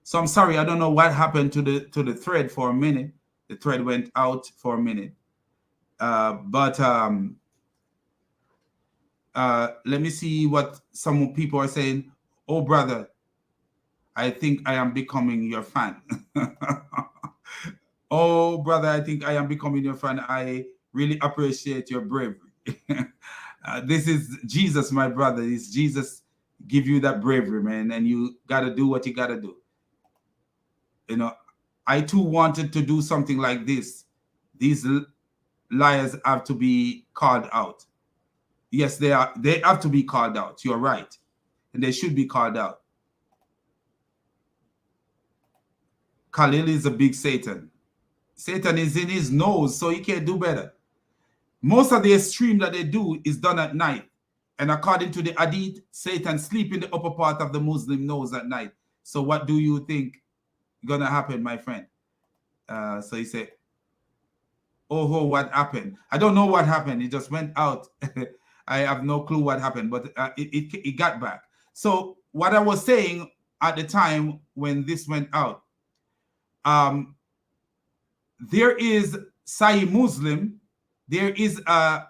So I'm sorry, I don't know what happened to the thread for a minute. The thread went out for a minute. Let me see what some people are saying. Oh, brother, I think I am becoming your fan. Oh, brother, I think I am becoming your fan. I really appreciate your bravery. This is Jesus, my brother. It's Jesus give you that bravery, man, and you got to do what you got to do. You know, I too wanted to do something like this. These liars have to be called out. Yes, they have to be called out. You're right. And they should be called out. Khalil is a big Satan. Satan is in his nose, so he can't do better. Most of the extreme that they do is done at night. And according to the hadith, Satan sleeps in the upper part of the Muslim nose at night. So what do you think gonna happen, my friend? So he said, oh, what happened? I don't know what happened. It just went out. I have no clue what happened, but it got back. So what I was saying at the time when this went out, there is Sahih Muslim, there is a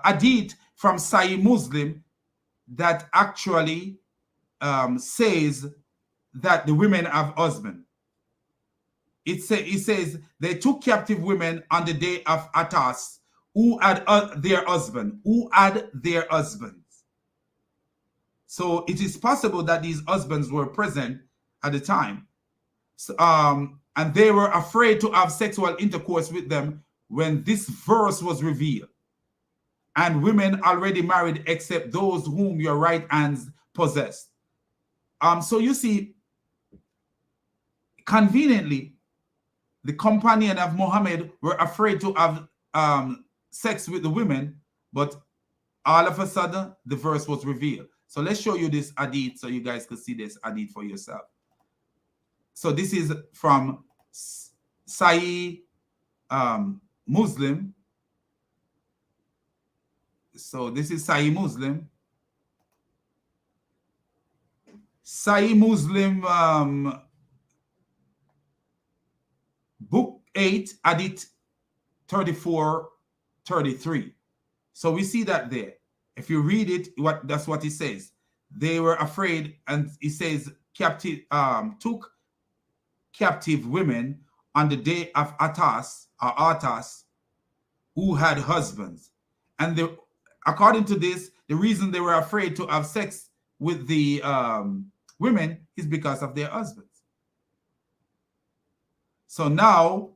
hadith from Sahih Muslim that actually says that the women have husbands. It says they took captive women on the day of Atas who had their husbands. So it is possible that these husbands were present at the time. and they were afraid to have sexual intercourse with them when this verse was revealed. And women already married except those whom your right hands possessed. So you see, conveniently, the companion of Muhammad were afraid to have sex with the women, but all of a sudden the verse was revealed. So let's show you this hadith so you guys can see this hadith for yourself. So this is from Sahih Muslim. So this is Sahih Muslim. Sahih Muslim, book 8, hadith 34, 33. So we see that there. If you read it, that's what it says. They were afraid, and it says took captive women on the day of Atas, who had husbands. And according to this, the reason they were afraid to have sex with the women is because of their husbands. So now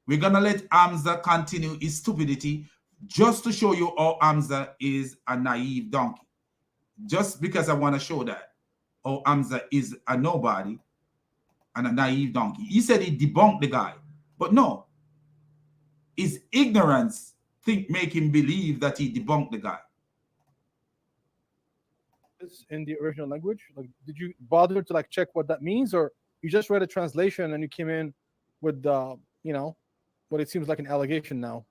we're gonna let Hamza continue his stupidity, just to show you how Hamza is a naive donkey. Just because I want to show that how Hamza is a nobody and a naive donkey. He said he debunked the guy, but no, his ignorance make him believe that he debunked the guy. In the original language, like, did you bother to like check what that means, or you just read a translation and you came in with what it seems like an allegation now?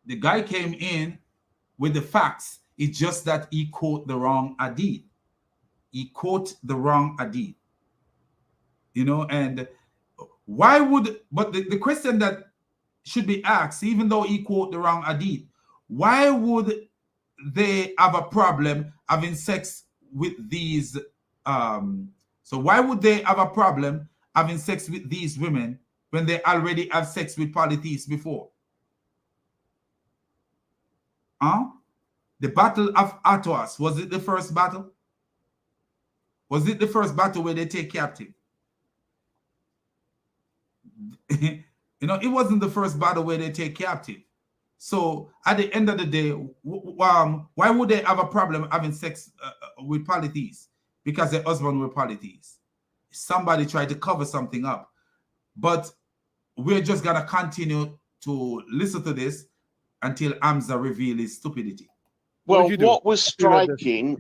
The guy came in with the facts. It's just that he quote the wrong hadith. He quote the wrong hadith. And why would, but the question that should be asked, even though he quote the wrong hadith, why would they have a problem having sex with these, so why would they have a problem having sex with these women when they already have sex with polytheists before? The battle of Atos, was it the first battle? Was it the first battle where they take captive? It wasn't the first battle where they take captive. So at the end of the day, why would they have a problem having sex with polytheists? Because their husband were polytheists. Somebody tried to cover something up. But we're just going to continue to listen to this until Hamza reveal his stupidity. Well, what was striking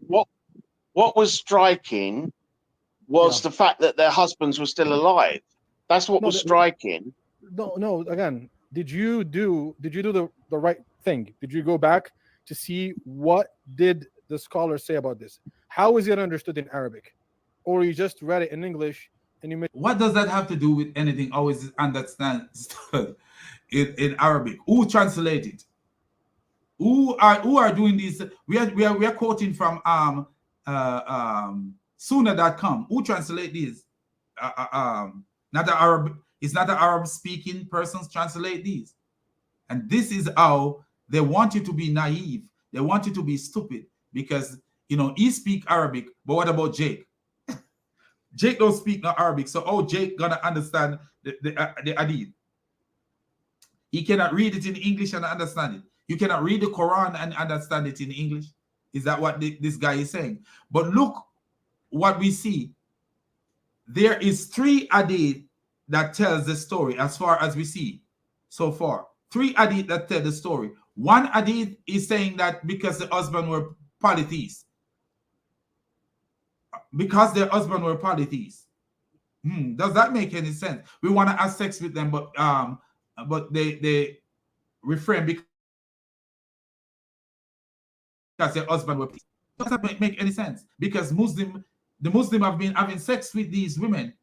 was the fact that their husbands were still alive. That's what was striking. No. Again, did you do the right thing? Did you go back to see what did the scholars say about this? How is it understood in Arabic, or you just read it in English and you made? What does that have to do with anything? Always understand in Arabic. Who translated? Who are doing this? We are quoting from Sunnah.com. Who translate these? Not the Arab. It's not the Arab speaking persons translate these. And this is how they want you to be naive. They want you to be stupid because he speak Arabic. But what about Jake? Jake don't speak no Arabic. So how Jake gonna understand the hadith? He cannot read it in English and understand it. You cannot read the Quran and understand it in English. Is that what this guy is saying? But look what we see. There is 3 hadith that tells the story as far as we see so far. 3 hadith that tell the story. One hadith is saying that because the husband were polytheists. Because their husband were polytheists. Does that make any sense? We want to have sex with them, but they refrain because their husband were polytheists. Does that make any sense? Because the Muslim have been having sex with these women.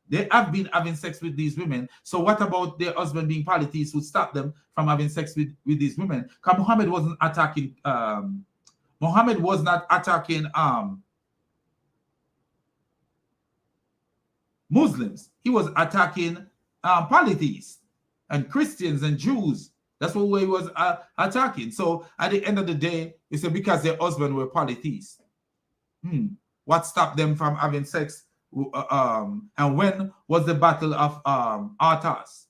They have been having sex with these women. So what about their husband being polytheists would stop them from having sex with these women? Because Muhammad wasn't attacking. Muhammad was not attacking Muslims. He was attacking polytheists and Christians and Jews. That's what he was attacking. So at the end of the day, he said because their husband were polytheists. What stopped them from having sex And when was the battle of Arthas?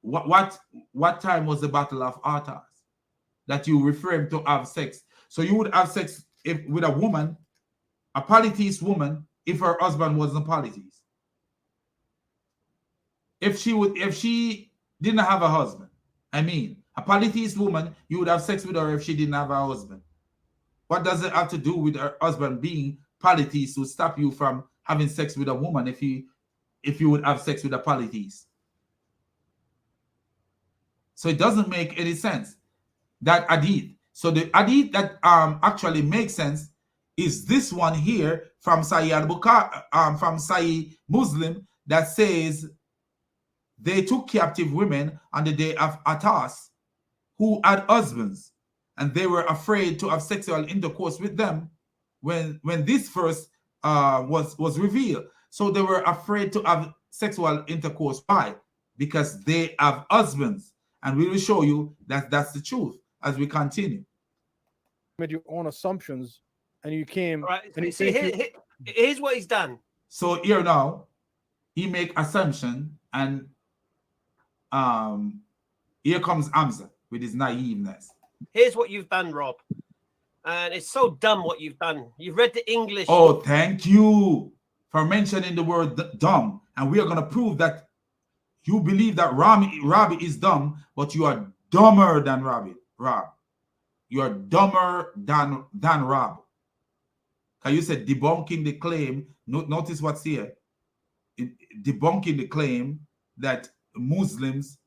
What time was the battle of Arthas that you refer to have sex? So you would have sex with a woman, a polytheist woman, if her husband wasn't polytheist. If she didn't have a husband, I mean, a polytheist woman, you would have sex with her if she didn't have a husband. What does it have to do with her husband being polytheist to stop you from having sex with a woman if you would have sex with a polytheist? So it doesn't make any sense, that hadith. So the hadith that actually makes sense is this one here from Sahih al-Bukhari, from Sahih Muslim, that says they took captive women on the day of Atas who had husbands, and they were afraid to have sexual intercourse with them when this verse was revealed. So they were afraid to have sexual intercourse. Why? Because they have husbands. And we will show you that that's the truth as we continue. Made your own assumptions, and you came. Right. And See, here's what he's done. So here now, he make assumption, and here comes Hamza with his naiveness. Here's what you've done, Rob. And it's so dumb what you've done. You've read the English. Oh, thank you for mentioning the word dumb. And we are going to prove that you believe that Robbie is dumb, but you are dumber than Rob. You are dumber than Rob. Because you said debunking the claim. Notice what's here. Debunking the claim that Muslims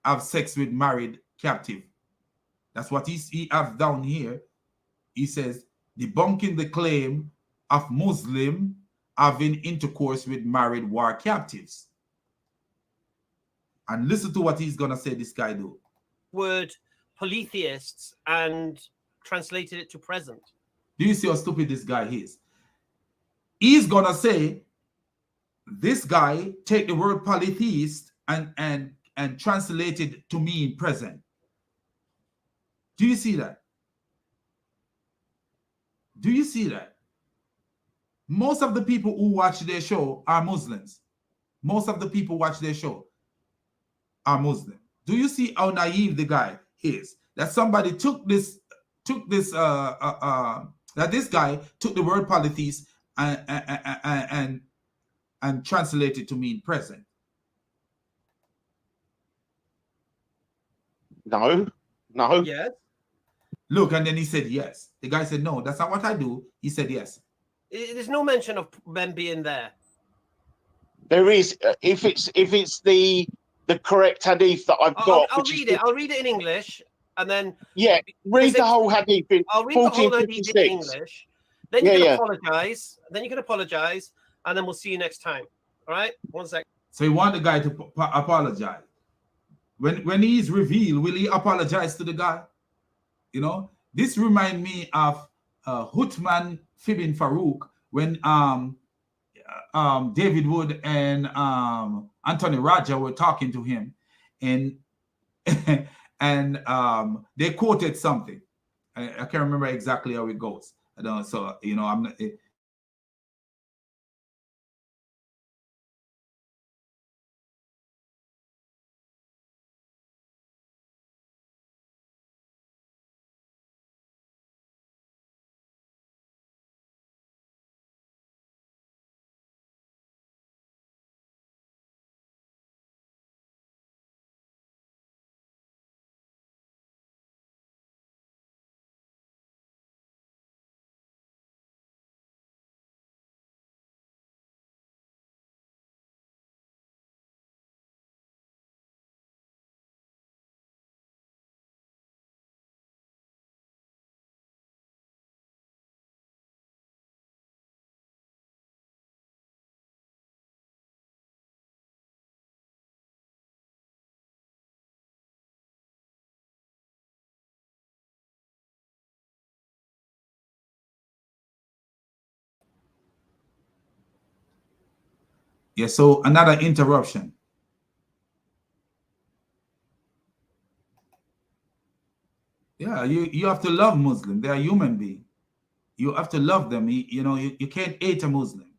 have sex with married captive. That's what he has down here. He says debunking the claim of Muslim having intercourse with married war captives. And listen to what he's gonna say. This guy do. Word polytheists and translated it to present. Do you see how stupid this guy is? He's gonna say this guy take the word polytheist and translate it to mean present. Do you see that? Do you see that? Most of the people who watch their show are Muslims. Most of the people watch their show are Muslim. Do you see how naive the guy is? That somebody took this that this guy took the word polytheist and translated to mean present. No. Yes. Look, and then he said yes. The guy said no, that's not what I do. He said yes. There's no mention of men being there. There is. If it's the correct hadith that I've got. I'll read it. I'll read it in English, and then read the whole hadith in I'll read the whole hadith in English. Then you can apologize. Then you can apologize, and then we'll see you next time. All right? 1 second. So you want the guy to apologize. When he's revealed, will he apologize to the guy? You know, this reminds me of Hutman Fibin Farouk when David Wood and Anthony Raja were talking to him, and and they quoted something. I can't remember exactly how it goes. I don't. So you know, I'm not. Yeah, so another interruption. Yeah, you have to love Muslim. They are human beings. You have to love them. You know, you can't hate a Muslim.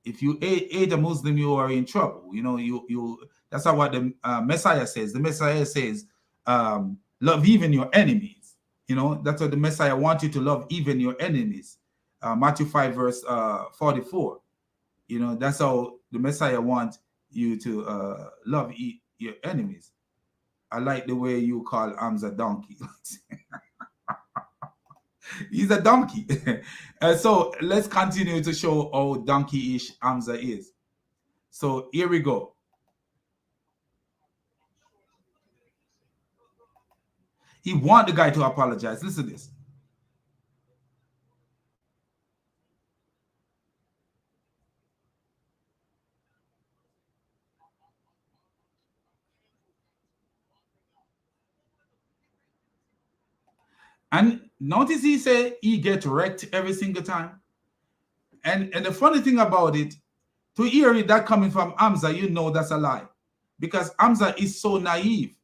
If you hate a Muslim, you are in trouble. You know, you that's not what the Messiah says. The Messiah says, love even your enemies. You know, that's what the Messiah wants you to love even your enemies. Matthew 5 verse 44. You know, that's how the Messiah wants you to love your enemies. I like the way you call Hamza donkey. He's a donkey. So let's continue to show how donkey-ish Hamza is. So here we go. He want the guy to apologize. Listen to this. And notice he say he get wrecked every single time. And the funny thing about it, to hear it that coming from Hamza, you know that's a lie. Because Hamza is so naive.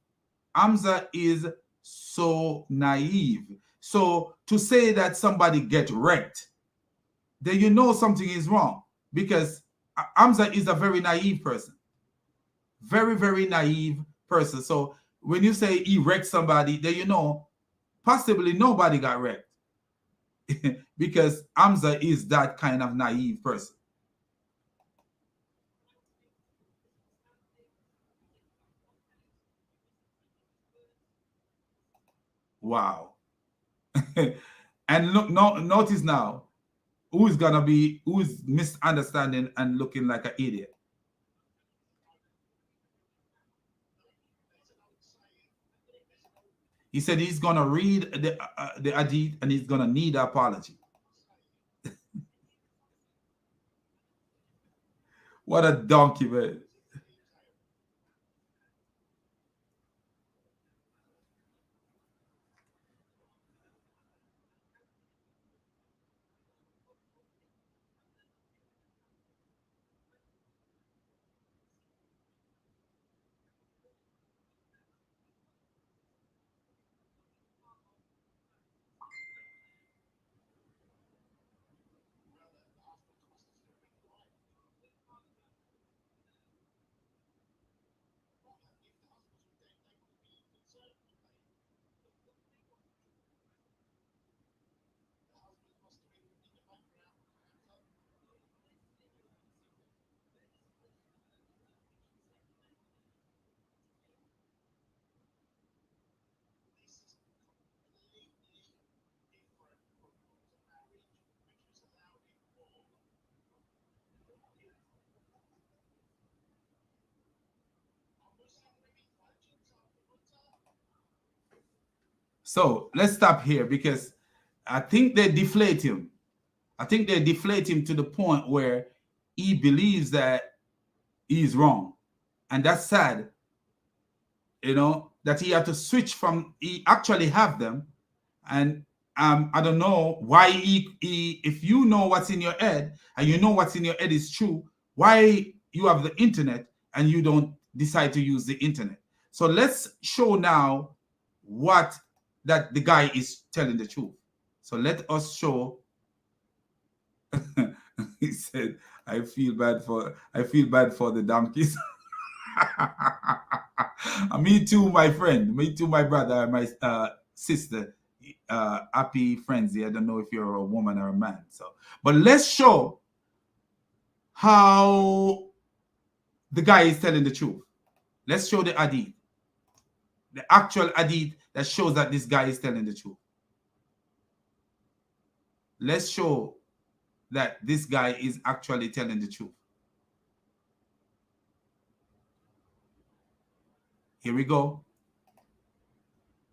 Hamza is so naive. So to say that somebody get wrecked, then you know something is wrong. Because Hamza is a very naive person. Very, very naive person. So when you say he wrecked somebody, then you know possibly nobody got wrecked. Because Hamza is that kind of naive person. Wow. And look, notice now who's misunderstanding and looking like an idiot. He said he's gonna read the hadith and he's gonna need an apology. What a donkey, man. So let's stop here because I think they deflate him. I think they deflate him to the point where he believes that he's wrong. And that's sad, you know, that he had to switch from, he actually have them. And I don't know why if you know what's in your head and you know what's in your head is true, why you have the internet and you don't decide to use the internet. So let's show now what that the guy is telling the truth. So let us show. He said, I feel bad for the donkeys. Me too, my friend. Me too, my brother, my sister. Happy frenzy. I don't know if you're a woman or a man. So, but let's show how the guy is telling the truth. Let's show the hadith, the actual hadith that shows that this guy is telling the truth. Let's show that this guy is actually telling the truth. Here we go.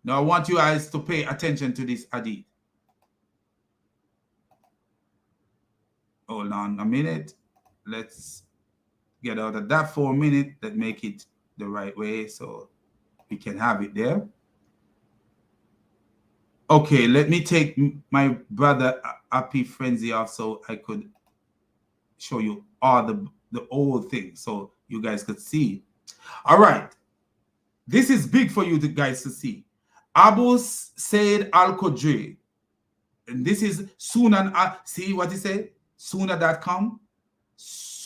Now I want you guys to pay attention to this hadith. Hold on a minute. Let's get out of that for a minute. Let's make it the right way so we can have it there. Okay, let me take my brother Happy Frenzy off so I could show you all the old thing so you guys could see. All right. This is big for you guys to see. Abu Said Al-Qudri. And this is Sunan. See what he said? Sunnah.com.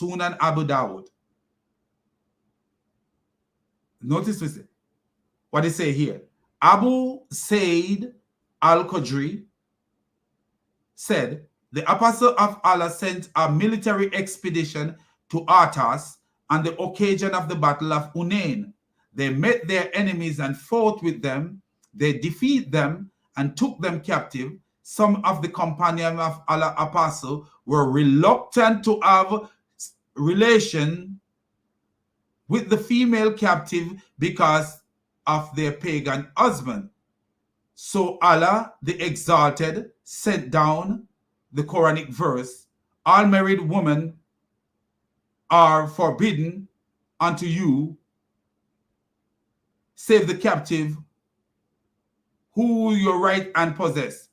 Sunan Abu Dawud. Notice what they say here. Abu Said al-Khudri said, the Apostle of Allah sent a military expedition to Artas on the occasion of the Battle of Hunain. They met their enemies and fought with them. They defeated them and took them captive. Some of the companions of Allah Apostle were reluctant to have relation with the female captive because of their pagan husband. So Allah, the Exalted, sent down the Quranic verse, all married women are forbidden unto you, save the captive who your right hand possess.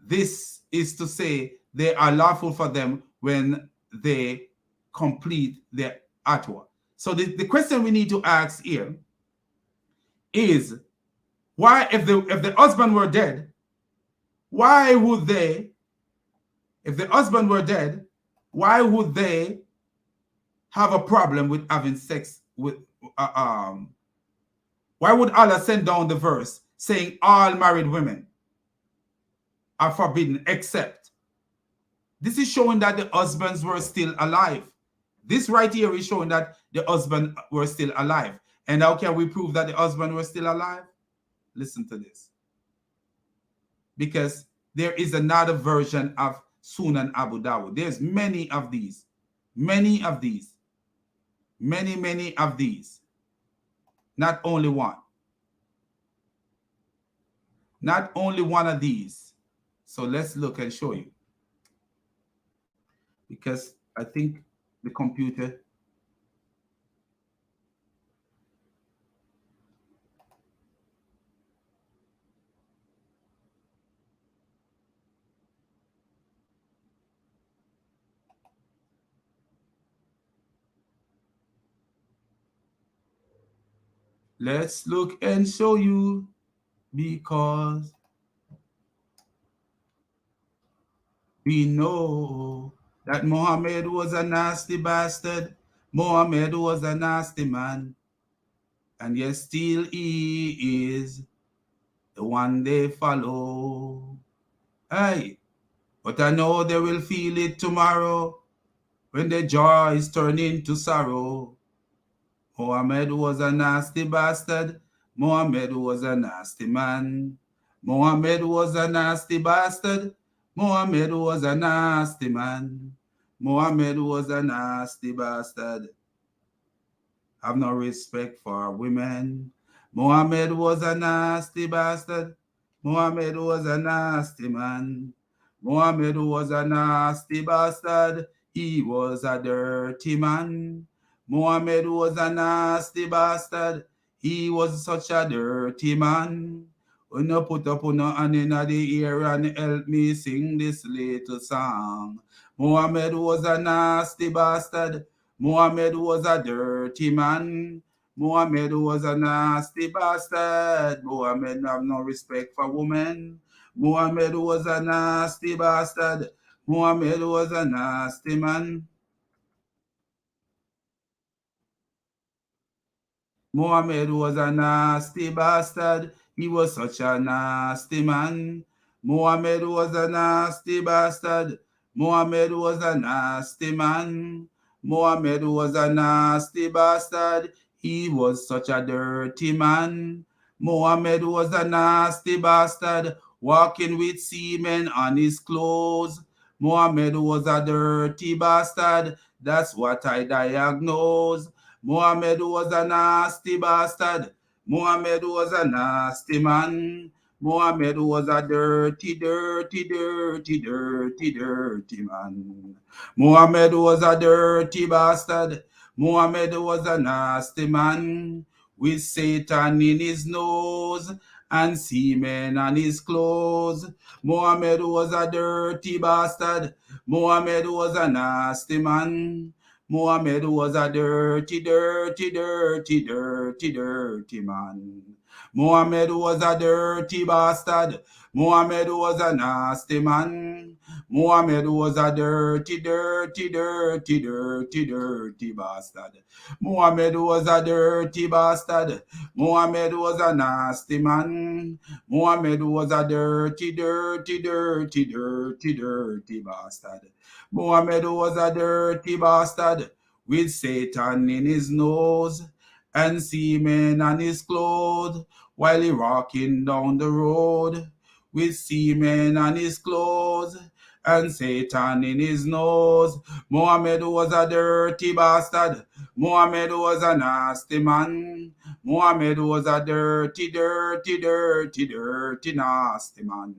This is to say, they are lawful for them when they complete their atwa. So the question we need to ask here is, why, if the husband were dead, why would they, if the husband were dead, why would they have a problem with having sex with, why would Allah send down the verse saying all married women are forbidden except? This is showing that the husbands were still alive. This right here is showing that the husband were still alive. And how can we prove that the husband were still alive? Listen to this. Because there is another version of Sunan Abu Dawud. There's many of these. Many of these. Many of these. Not only one. Not only one of these. So let's look and show you. Because I think the computer. Let's look and show you, because we know that Muhammad was a nasty bastard. Muhammad was a nasty man. And yet still he is the one they follow. Hey, but I know they will feel it tomorrow when the joys turn into sorrow. Muhammad was a nasty bastard. Muhammad was a nasty man. Muhammad was a nasty bastard. Muhammad was a nasty man. Muhammad was a nasty bastard. Have no respect for women. Muhammad was a nasty bastard. Muhammad was a nasty man. Muhammad was a nasty bastard. He was a dirty man. Muhammad was a nasty bastard. He was such a dirty man. When you put up on hand in the ear and help me sing this little song. Muhammad was a nasty bastard. Muhammad was a dirty man. Muhammad was a nasty bastard. Muhammad have no respect for women. Muhammad was a nasty bastard. Muhammad was a nasty man. Muhammad was a nasty bastard. He was such a nasty man. Muhammad was a nasty bastard. Muhammad was a nasty man. Muhammad was a nasty bastard. He was such a dirty man. Muhammad was a nasty bastard, walking with semen on his clothes. Muhammad was a dirty bastard. That's what I diagnose. Muhammad was a nasty bastard. Muhammad was a nasty man. Muhammad was a dirty man. Muhammad was a dirty bastard. Muhammad was a nasty man, with Satan in his nose and semen on his clothes. Muhammad was a dirty bastard. Muhammad was a nasty man. Muhammad was a dirty man. Muhammad was a dirty bastard. Muhammad was a nasty man. Muhammad was a dirty, dirty, dirty, dirty, dirty bastard. Muhammad was a dirty bastard. Muhammad was a nasty man. Muhammad was a dirty, dirty, dirty, dirty, dirty bastard. Muhammad was a dirty bastard with Satan in his nose and semen on his clothes while he walking down the road with semen on his clothes and Satan in his nose. Muhammad was a dirty bastard. Muhammad was a nasty man. Muhammad was a dirty, dirty, dirty, dirty, nasty man.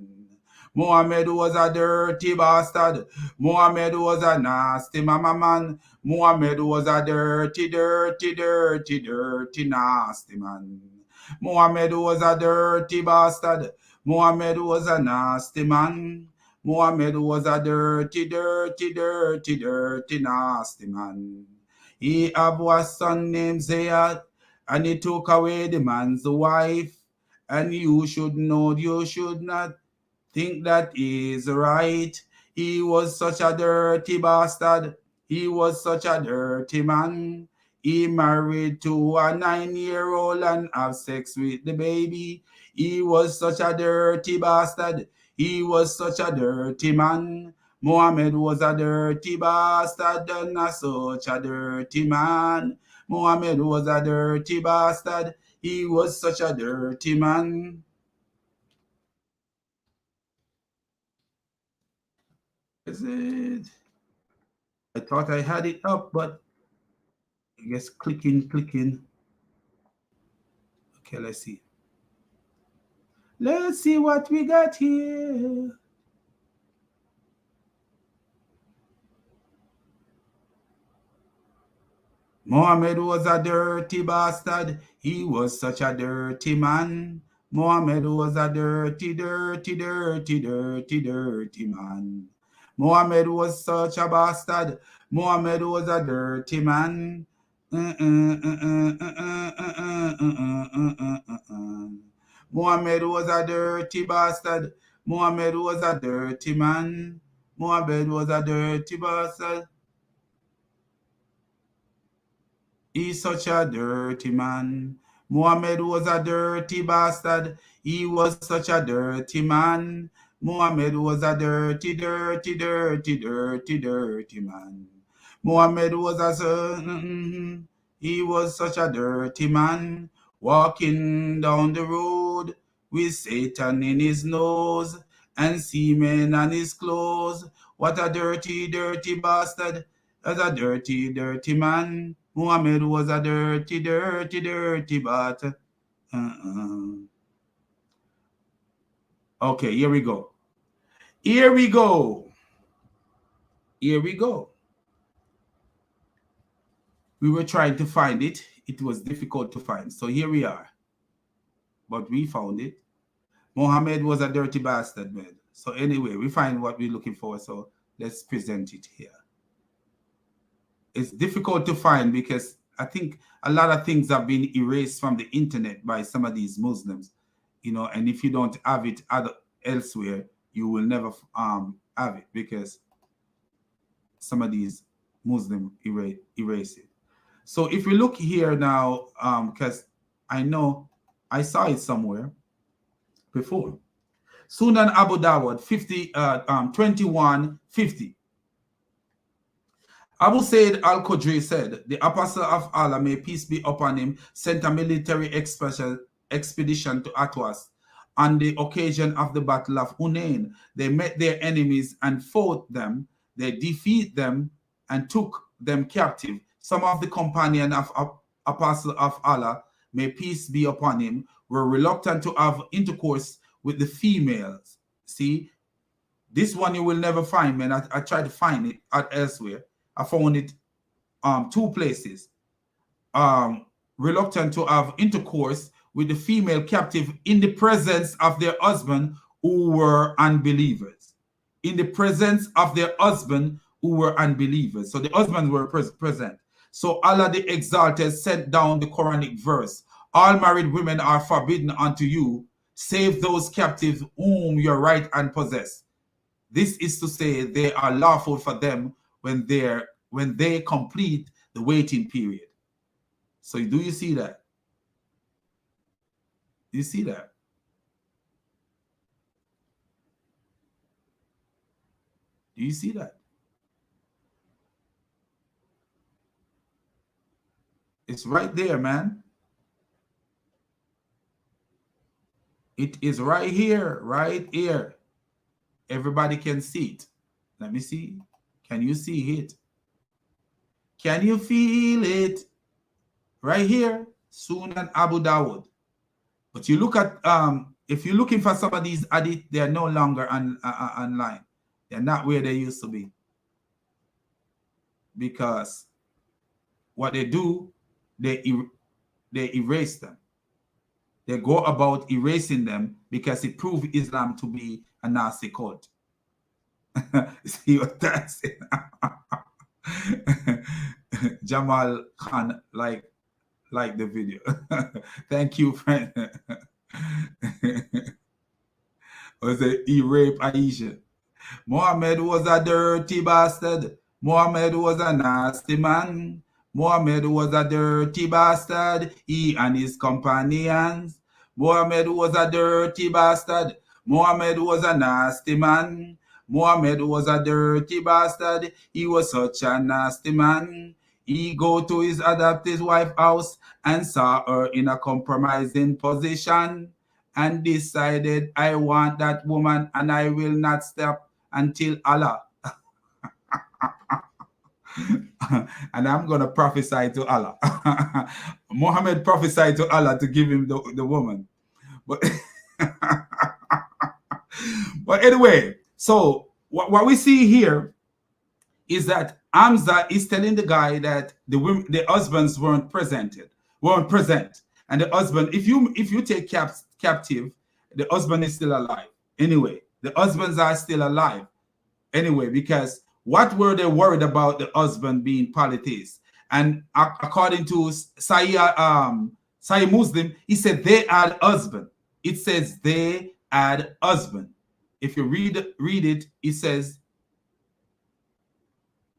Muhammad was a dirty bastard. Muhammad was a nasty man. Muhammad was a dirty, dirty, dirty, dirty, nasty man. Muhammad was a dirty bastard. Muhammad was a nasty man. Muhammad was a dirty, dirty, dirty, dirty, nasty man. He have a son named Zayat, and he took away the man's wife. And you should know, you should not think that is right. He was such a dirty bastard. He was such a dirty man. He married to a 9-year-old and have sex with the baby. He was such a dirty bastard. He was such a dirty man. Muhammad was a dirty bastard and not such a dirty man. Muhammad was a dirty bastard. He was such a dirty man. Is it? I thought I had it up, but I guess clicking. Okay, let's see. Let's see what we got here. Muhammad was a dirty bastard. He was such a dirty man. Muhammad was a dirty, dirty, dirty, dirty, dirty man. Muhammad was such a bastard. Muhammad was a dirty man. Muhammad was a dirty bastard. Muhammad was a dirty man. Muhammad was a dirty bastard. He's such a dirty man. Muhammad was a dirty bastard. He was such a dirty man. Muhammad was a dirty, dirty, dirty, dirty, dirty man. Muhammad was he was such a dirty man, walking down the road with Satan in his nose and semen on his clothes. What a dirty, dirty bastard. As a dirty, dirty man. Muhammad was a dirty, dirty, dirty bastard. Okay, here we go. Here we go. Here we go. We were trying to find it. It was difficult to find. So here we are. But we found it. Muhammad was a dirty bastard, man. So anyway, we find what we're looking for. So let's present it here. It's difficult to find because I think a lot of things have been erased from the internet by some of these Muslims, you know, and if you don't have it elsewhere, you will never have it because some of these Muslims erase it. So if we look here now, because I know I saw it somewhere before. Sunan Abu Dawud 21:50. Abu Sayyid al-Khudri said, the apostle of Allah, may peace be upon him, sent a military expedition to Atwas. On the occasion of the battle of Hunain, they met their enemies and fought them. They defeated them and took them captive. Some of the companions of apostle of Allah, may peace be upon him, were reluctant to have intercourse with the females. See, this one you will never find, man. I tried to find it elsewhere. I found it 2 places. Reluctant to have intercourse with the female captive in the presence of their husband who were unbelievers. In the presence of their husband who were unbelievers. So the husbands were present. So Allah the Exalted sent down the Quranic verse. All married women are forbidden unto you save those captives whom your right hand possess. This is to say, they are lawful for them when they complete the waiting period. So do you see that? Do you see that? Do you see that? It's right there, man. It is right here, right here. Everybody can see it. Let me see. Can you see it? Can you feel it? Right here, Sunan Abu Dawud. But you look at, if you're looking for some of these hadith, they're no longer online. They're not where they used to be. Because what they do, they erase them. They go about erasing them because it proves Islam to be a nasty cult. See what that's saying? Jamal Khan like the video. Thank you, friend. Was it he raped Aisha? Muhammad was a dirty bastard. Muhammad was a nasty man. Muhammad was a dirty bastard. He and his companions. Muhammad was a dirty bastard. Muhammad was a nasty man. Muhammad was a dirty bastard. He was such a nasty man. He go to his adopted wife house and saw her in a compromising position and decided, I want that woman and I will not stop until Allah. And I'm going to prophesy to Allah. Muhammad prophesied to Allah to give him the woman. But, but anyway, so what we see here is that Hamza is telling the guy that the husbands weren't present. And the husband, if you take captive, the husband is still alive. Anyway, the husbands are still alive. Anyway, because what were they worried about the husband being polytheist? And according to Sahih Muslim, he said they had husband. It says they had husband. If you read it, it says,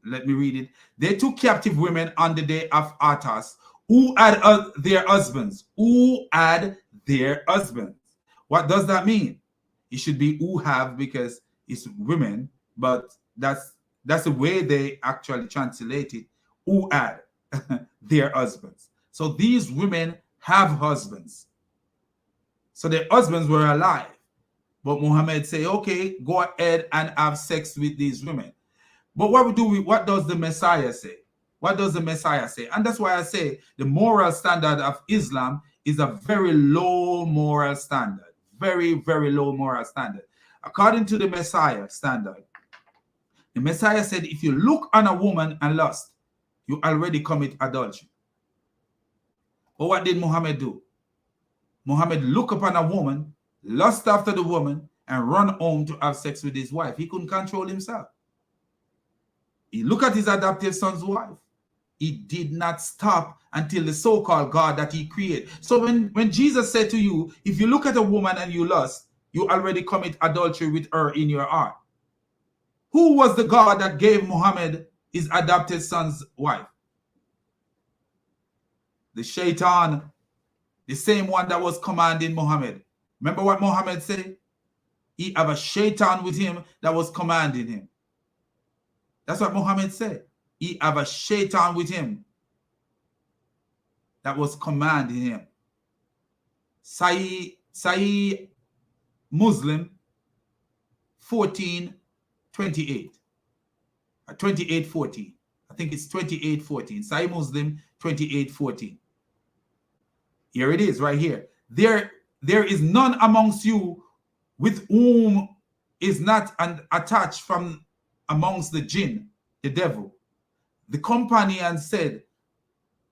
let me read it. They took captive women on the day of Atas who had their husbands. Who had their husbands. What does that mean? It should be who have because it's women, but that's the way they actually translate it. Who had their husbands. So these women have husbands. So their husbands were alive. But Muhammad say, okay, go ahead and have sex with these women. But what does the Messiah say? What does the Messiah say? And that's why I say the moral standard of Islam is a very low moral standard. Very, very low moral standard. According to the Messiah standard, the Messiah said, if you look on a woman and lust, you already commit adultery. But what did Muhammad do? Muhammad looked upon a woman, lust after the woman, and run home to have sex with his wife. He couldn't control himself. He looked at his adopted son's wife. He did not stop until the so-called God that he created. So when Jesus said to you, if you look at a woman and you lust, you already commit adultery with her in your heart. Who was the God that gave Muhammad his adopted son's wife? The shaitan, the same one that was commanding Muhammad. Remember what Muhammad said? He have a shaitan with him that was commanding him. That's what Muhammad said. He have a shaitan with him that was commanding him. Sahih Muslim 14:28. 28:14. I think it's 28:14. Sahih Muslim 28:14. Here it is right here. There is none amongst you with whom is not attached from amongst the jinn, the devil. The companion said,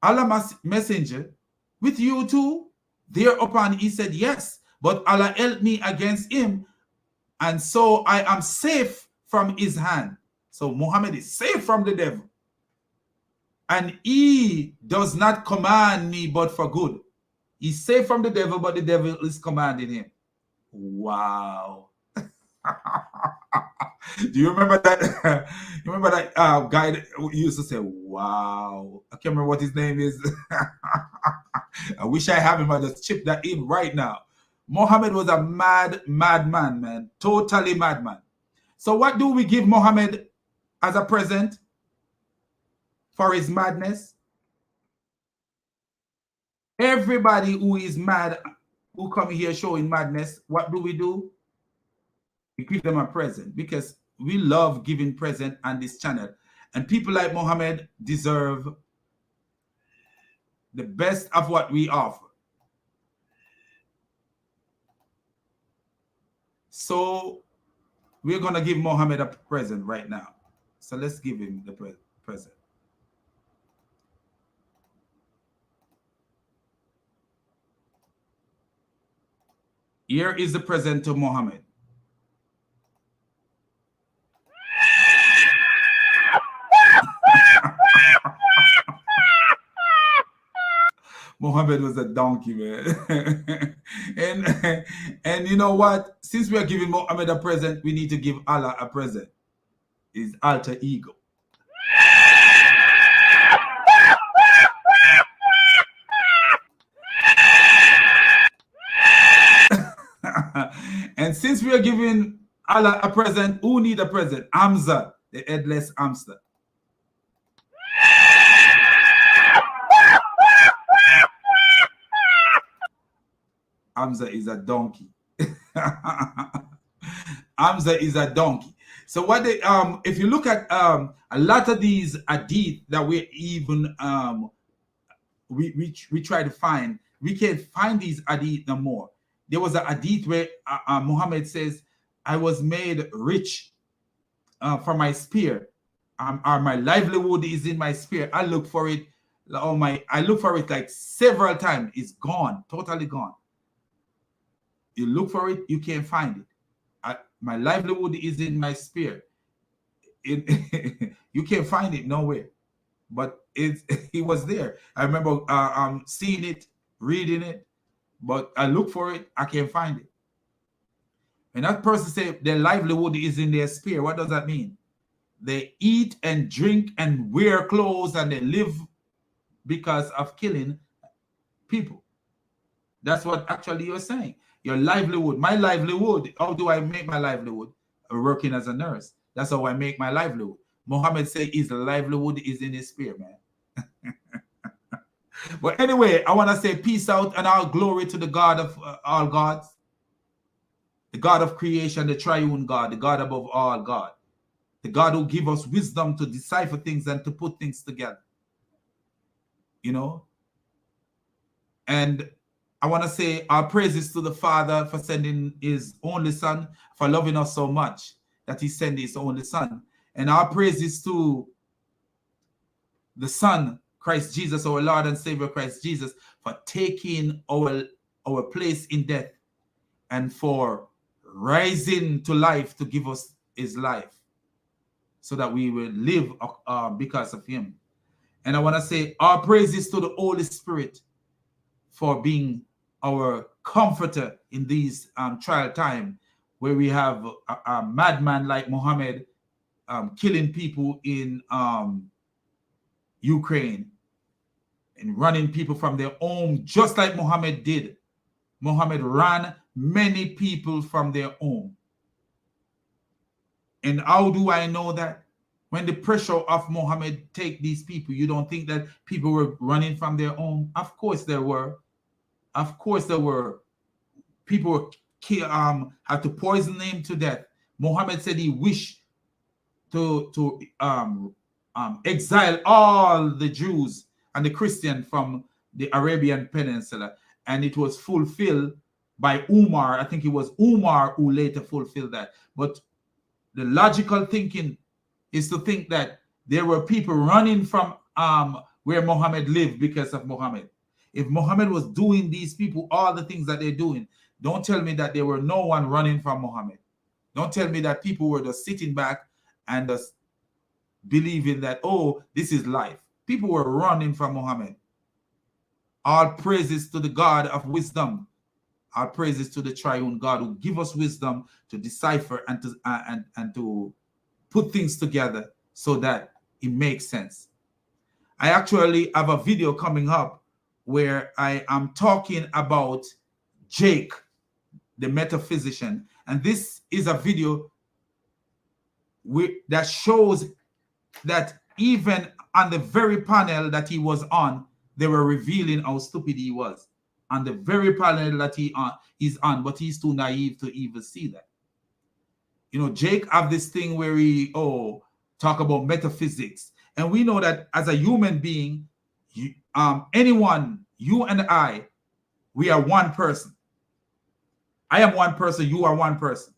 Allah messenger, with you too? Thereupon he said, yes, but Allah helped me against him, and so I am safe from his hand. So Muhammad is safe from the devil. And he does not command me but for good. He's safe from the devil, but the devil is commanding him. Wow. Do you remember that? You remember that guy that used to say, wow? I can't remember what his name is. I wish I have him. I just chip that in right now. Muhammad was a madman, man. Totally madman. So what do we give Muhammad as a present for his madness? Everybody who is mad, who come here showing madness, what do? We give them a present, because we love giving present on this channel. And people like Muhammad deserve the best of what we offer. So we're going to give Muhammad a present right now. So let's give him the present. Here is the present to Muhammad. Muhammad was a donkey, man. and you know what? Since we are giving Muhammad a present, we need to give Allah a present. His alter ego. And since we are giving Allah a present, who need a present? Hamza, the headless hamster. Hamza is a donkey. Hamza is a donkey. So what they if you look at a lot of these hadith that we even we try to find, we can't find these hadith no more. There was a hadith where Muhammad says, I was made rich for my spear. My livelihood is in my spear. I look for it. I look for it like several times. It's gone, totally gone. You look for it, you can't find it. My livelihood is in my spear. You can't find it nowhere. But it was there. I remember seeing it, reading it, but I look for it, I can't find it. And that person said their livelihood is in their spear. What does that mean? They eat and drink and wear clothes and they live because of killing people. That's what actually you're saying. Your livelihood, my livelihood. How do I make my livelihood? Working as a nurse. That's how I make my livelihood. Muhammad said his livelihood is in his spear, man. But anyway, I want to say peace out and all glory to the God of all gods, the God of creation, the triune God, the God above all God, the God who gives us wisdom to decipher things and to put things together. You know? And I want to say our praises to the Father for sending his only Son, for loving us so much that he sent his only Son. And our praises to the Son, Christ Jesus, our Lord and Savior Christ Jesus, for taking our place in death and for rising to life to give us his life so that we will live because of him. And I want to say our praises to the Holy Spirit for being our comforter in these trial time where we have a madman like Muhammad killing people in Ukraine and running people from their home, just like Muhammad did. Muhammad ran many people from their home. And how do I know that? When the pressure of Muhammad take these people, you don't think that people were running from their home? Of course there were. Of course there were. People were had to poison him to death. Muhammad said he wished to exile all the Jews and the Christians from the Arabian Peninsula, and it was fulfilled by Umar. I think it was Umar who later fulfilled that. But the logical thinking is to think that there were people running from where Muhammad lived because of Muhammad. If Muhammad was doing these people all the things that they're doing, don't tell me that there were no one running from Muhammad. Don't tell me that people were just sitting back and just believing that, oh, this is life. People were running from Muhammad. All praises to the God of wisdom, All praises to the triune God who give us wisdom to decipher and to put things together so that it makes sense. I actually have a video coming up where I am talking about Jake, the metaphysician. And this is a video that shows that even on the very panel that he was on, they were revealing how stupid he was. On the very panel that he's on, but he's too naive to even see that. You know, Jake have this thing where he talk about metaphysics. And we know that as a human being, anyone, you and I, we are one person. I am one person, you are one person.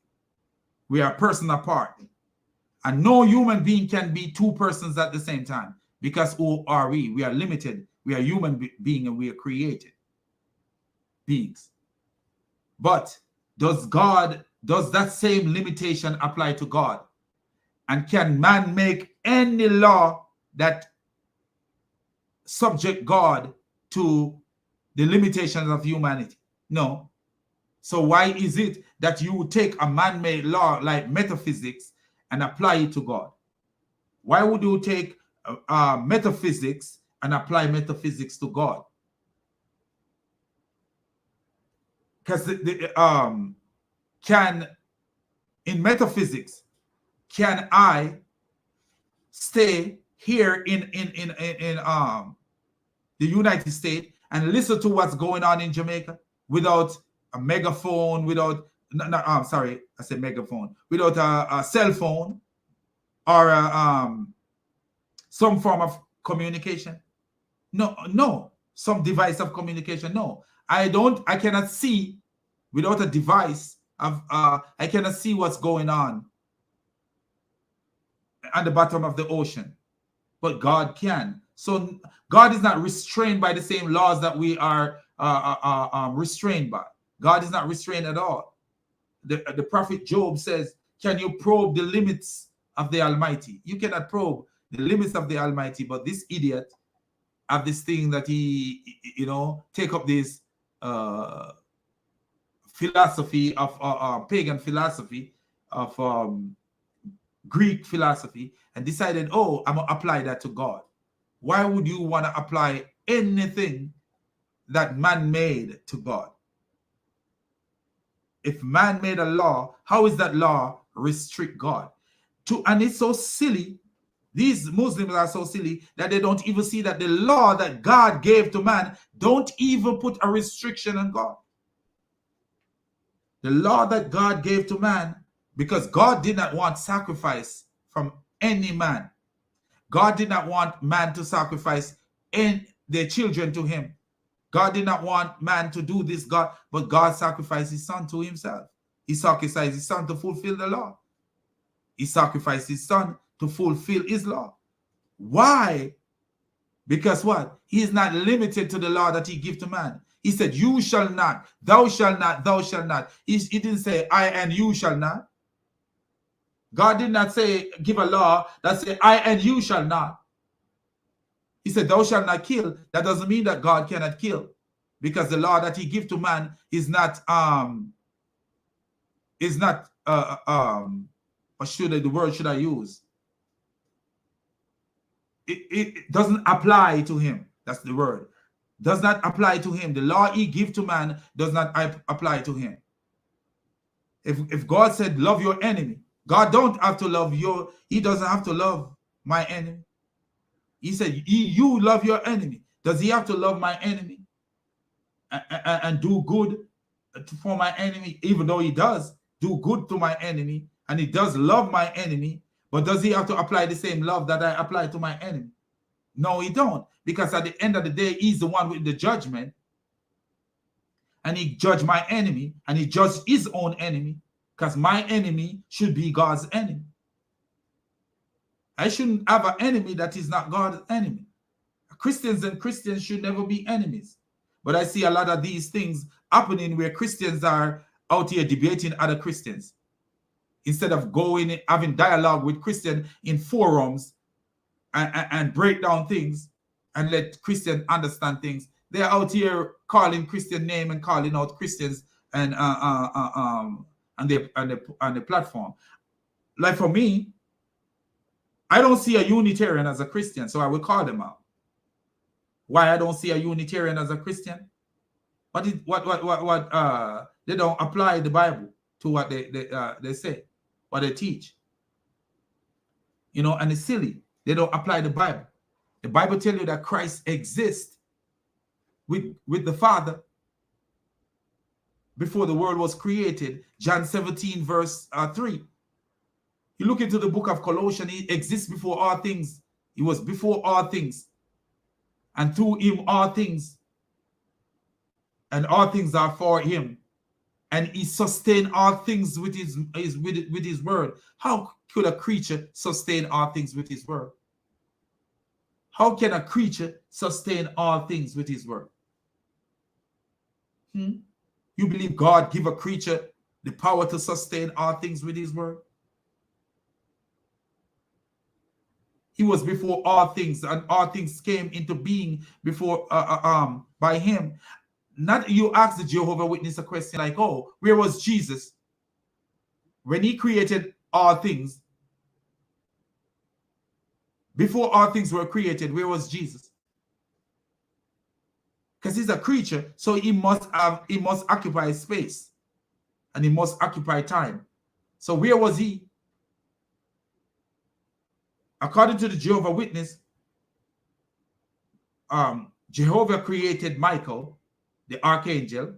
We are a person apart. And no human being can be two persons at the same time. Because who are we? We are limited. We are human being and we are created beings. But does that same limitation apply to God? And can man make any law that subject God to the limitations of humanity? No. So why is it that you take a man-made law like metaphysics and apply it to God? Why would you take metaphysics and apply metaphysics to God? Because in metaphysics, can I stay here in the United States and listen to what's going on in Jamaica without a megaphone, without sorry, I said megaphone, without a cell phone or some form of communication? No, some device of communication. No, I cannot see without a device of I cannot see what's going on at the bottom of the ocean, but God can. So God is not restrained by the same laws that we are restrained by. God is not restrained at all. The prophet Job says, can you probe the limits of the Almighty? You cannot probe the limits of the Almighty, but this idiot have this thing that he, take up this philosophy of pagan philosophy of Greek philosophy and decided, I'm going to apply that to God. Why would you want to apply anything that man made to God? If man made a law, how is that law restrict God? And it's so silly. These Muslims are so silly that they don't even see that the law that God gave to man don't even put a restriction on God. The law that God gave to man, because God did not want sacrifice from any man. God did not want man to sacrifice their children to him. God did not want man to do this, but God sacrificed his son to himself. He sacrificed his son to fulfill the law. He sacrificed his son to fulfill his law. Why? Because what? He is not limited to the law that he gave to man. He said, you shall not, thou shalt not, thou shalt not. He didn't say, I and you shall not. God did not say, give a law that said, I and you shall not. He said, thou shalt not kill. That doesn't mean that God cannot kill, because the law that he gave to man is not what the word should I use? It doesn't apply to him. That's the word. Does not apply to him. The law he gave to man does not apply to him. If God said, love your enemy, God don't have to love he doesn't have to love my enemy. He said, you love your enemy. Does he have to love my enemy and do good for my enemy? Even though he does do good to my enemy and he does love my enemy, but does he have to apply the same love that I apply to my enemy? No, he don't. Because at the end of the day, he's the one with the judgment. And he judged my enemy and he judged his own enemy, because my enemy should be God's enemy. I shouldn't have an enemy that is not God's enemy. Christians and Christians should never be enemies. But I see a lot of these things happening where Christians are out here debating other Christians. Instead of going and having dialogue with Christians in forums and break down things and let Christians understand things, they're out here calling Christian name and calling out Christians and on the platform. Like for me, I don't see a Unitarian as a Christian, so I will call them out. Why I don't see a Unitarian as a Christian? They don't apply the Bible to what they say, what they teach. You know, and it's silly. They don't apply the Bible. The Bible tells you that Christ exists with the Father before the world was created. John 17 verse 3. You look into the book of Colossians, he exists before all things. He was before all things. And through him all things. And all things are for him. And he sustained all things with his word. How could a creature sustain all things with his word? How can a creature sustain all things with his word? You believe God give a creature the power to sustain all things with his word? He was before all things, and all things came into being before by him. Not you ask the Jehovah Witness a question like, oh, where was Jesus when he created all things? Before all things were created, where was Jesus? Because he's a creature, so he must occupy space, and he must occupy time. So where was he? According to the Jehovah Witness, Jehovah created Michael, the archangel,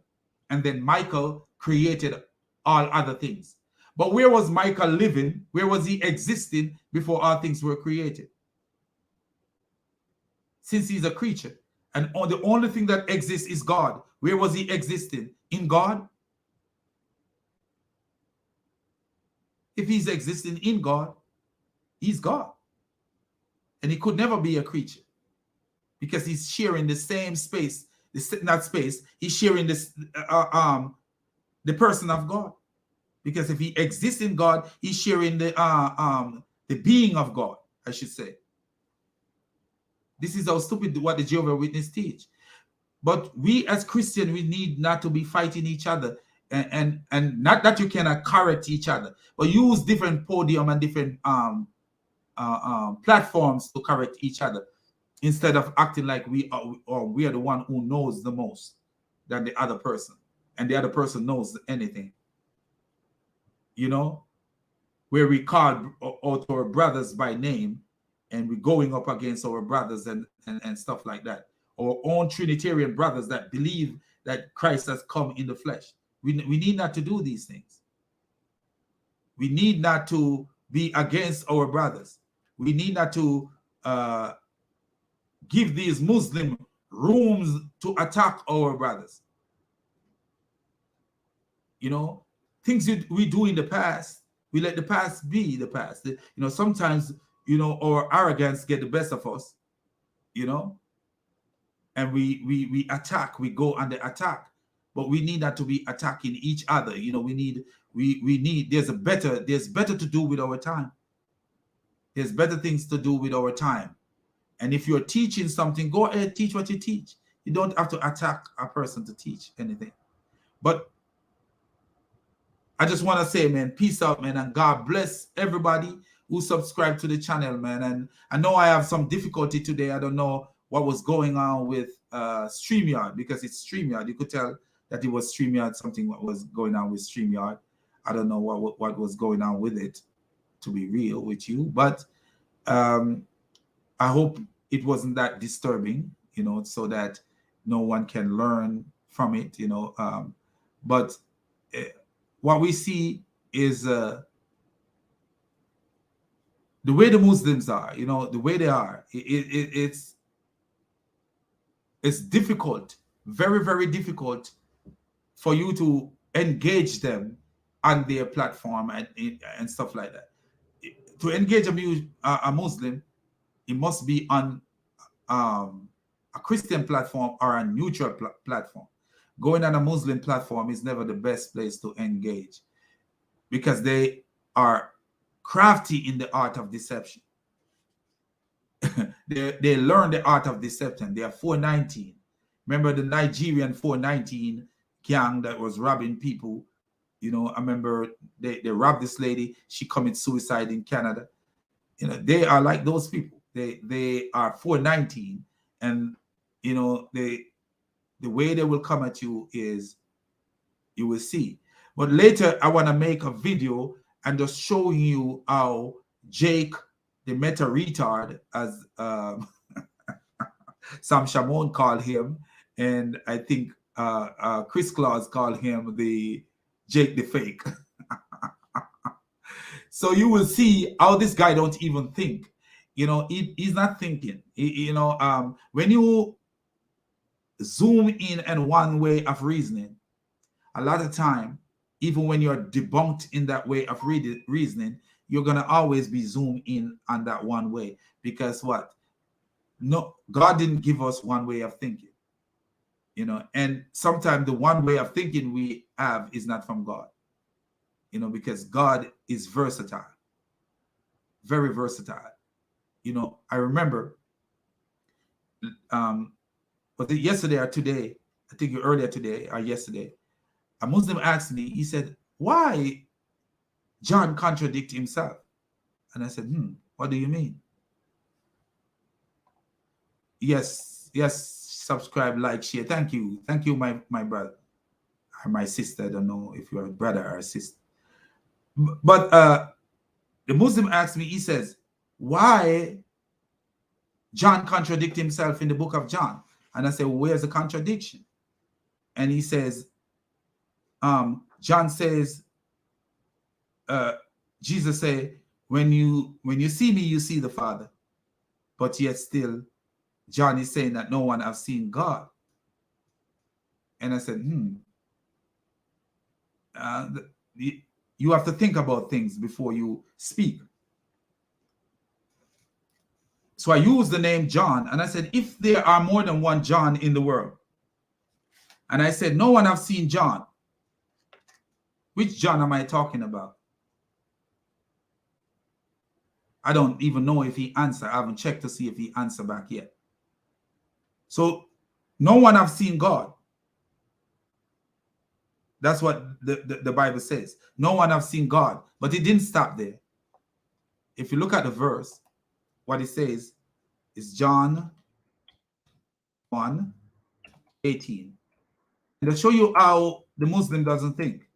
and then Michael created all other things. But where was Michael living? Where was he existing before all things were created? Since he's a creature, and the only thing that exists is God. Where was he existing? In God? If he's existing in God, he's God. And he could never be a creature because he's sharing the same space, not space, he's sharing this the person of God. Because if he exists in God, he's sharing the being of God, I should say. This is how stupid what the Jehovah Witness teach. But we as Christians, we need not to be fighting each other, and not that you cannot correct each other, but use different podium and different platforms to correct each other, instead of acting like we are the one who knows the most than the other person, and the other person knows anything. You know, where we call out our brothers by name, and we're going up against our brothers and stuff like that. Our own Trinitarian brothers that believe that Christ has come in the flesh. We need not to do these things. We need not to be against our brothers. We need not to give these Muslim rooms to attack our brothers. You know, things we do in the past, we let the past be the past. You know, sometimes, you know, our arrogance get the best of us, you know, and we attack, we go on the attack, but we need not to be attacking each other. You know, we need there's better to do with our time. There's better things to do with our time. And if you're teaching something, go ahead, teach what you teach. You don't have to attack a person to teach anything. But I just want to say, man, peace out, man, and God bless everybody who subscribed to the channel, man. And I know I have some difficulty today. I don't know what was going on with StreamYard, because it's StreamYard. You could tell that it was StreamYard, something what was going on with StreamYard. I don't know what was going on with it, to be real with you. But I hope it wasn't that disturbing, you know, so that no one can learn from it, you know. But what we see is the way the Muslims are, you know, the way they are. It's difficult, very, very difficult for you to engage them on their platform and stuff like that. To engage a Muslim, it must be on a Christian platform or a neutral platform. Going on a Muslim platform is never the best place to engage, because they are crafty in the art of deception. they learn the art of deception. They are 419. Remember the Nigerian 419 gang that was robbing people. You know, I remember they robbed this lady. She committed suicide in Canada. You know, they are like those people. They are 419, and you know, the way they will come at you is, you will see. But later, I want to make a video and just showing you how Jake, the meta retard, as Sam Shamon called him, and I think Chris Claus called him the Jake the fake. So you will see how this guy don't even think. You know, he's not thinking. You know, when you zoom in and one way of reasoning, a lot of time, even when you're debunked in that way of reasoning, you're gonna always be zoomed in on that one way. Because what? No, God didn't give us one way of thinking. You know, and sometimes the one way of thinking we have is not from God. You know, because God is versatile, very versatile. You know, I remember, was it yesterday or today? I think earlier today or yesterday, a Muslim asked me, he said, why John contradict himself? And I said, what do you mean? Yes, subscribe, like, share. Thank you, my brother or my sister. I don't know if you're a brother or a sister. But the Muslim asked me, he says, why John contradict himself in the book of John? And I said, well, where's the contradiction? And he says, John says, Jesus said, when you see me, you see the Father. But yet still, John is saying that no one has seen God. And I said, you have to think about things before you speak. So I used the name John, and I said, if there are more than one John in the world, and I said, no one have seen John, which John am I talking about? I don't even know if he answered. I haven't checked to see if he answered back yet. So no one have seen God. That's what the Bible says. No one have seen God. But it didn't stop there. If you look at the verse, what it says is John 1:18. And to show you how the Muslim doesn't think.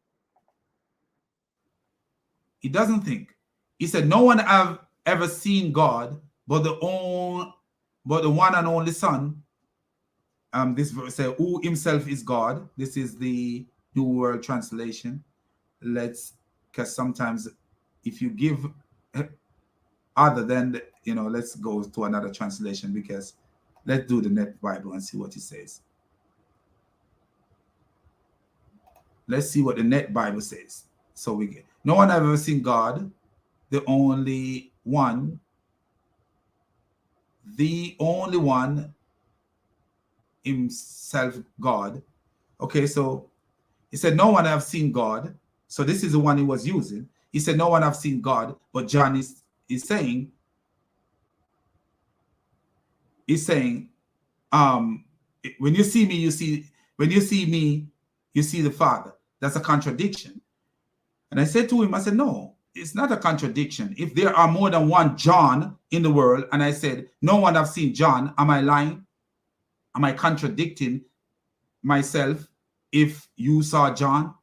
He doesn't think. He said, no one have ever seen God, but the one and only Son. This verse says, who himself is God. This is the New World Translation. Because sometimes if you give other than, let's go to another translation, because let's do the Net Bible and see what it says. Let's see what the Net Bible says. So we get, no one have ever seen God, the only one, himself, God. Okay, so he said, no one have seen God. So this is the one he was using. He said, no one have seen God, but John is saying, when you see me, you see the Father. That's a contradiction. And I said to him, I said, no, it's not a contradiction. If there are more than one John in the world, and I said, no one have seen John, am I lying? Am I contradicting myself if you saw John?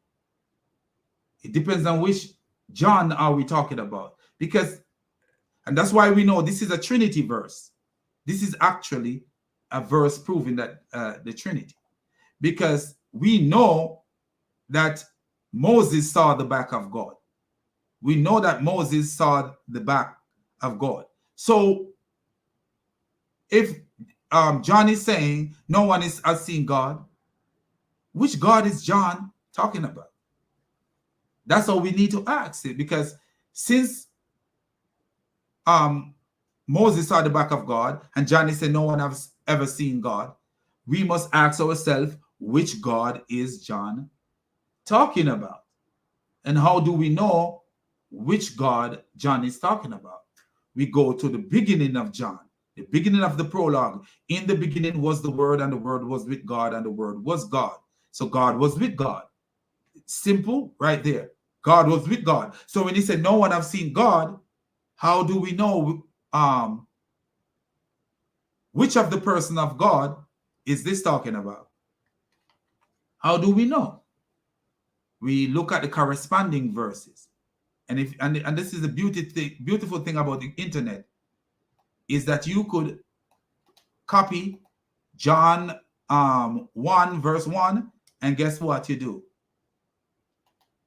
It depends on which John are we talking about. And that's why we know this is a Trinity verse. This is actually a verse proving that the Trinity. Because we know that Moses saw the back of God. We know that Moses saw the back of God. So if John is saying no one has seen God, which God is John talking about? That's all we need to ask it, because since Moses saw the back of God and John said no one has ever seen God, we must ask ourselves, which God is John talking about? And how do we know which God John is talking about? We go to the beginning of John, the beginning of the prologue. In the beginning was the Word, and the Word was with God, and the Word was God. So God was with God. Simple, right there. God was with God. So when he said, no one have seen God, how do we know which of the person of God is this talking about? How do we know? We look at the corresponding verses. And this is the beautiful thing about the internet, is that you could copy John 1 verse 1, and guess what you do?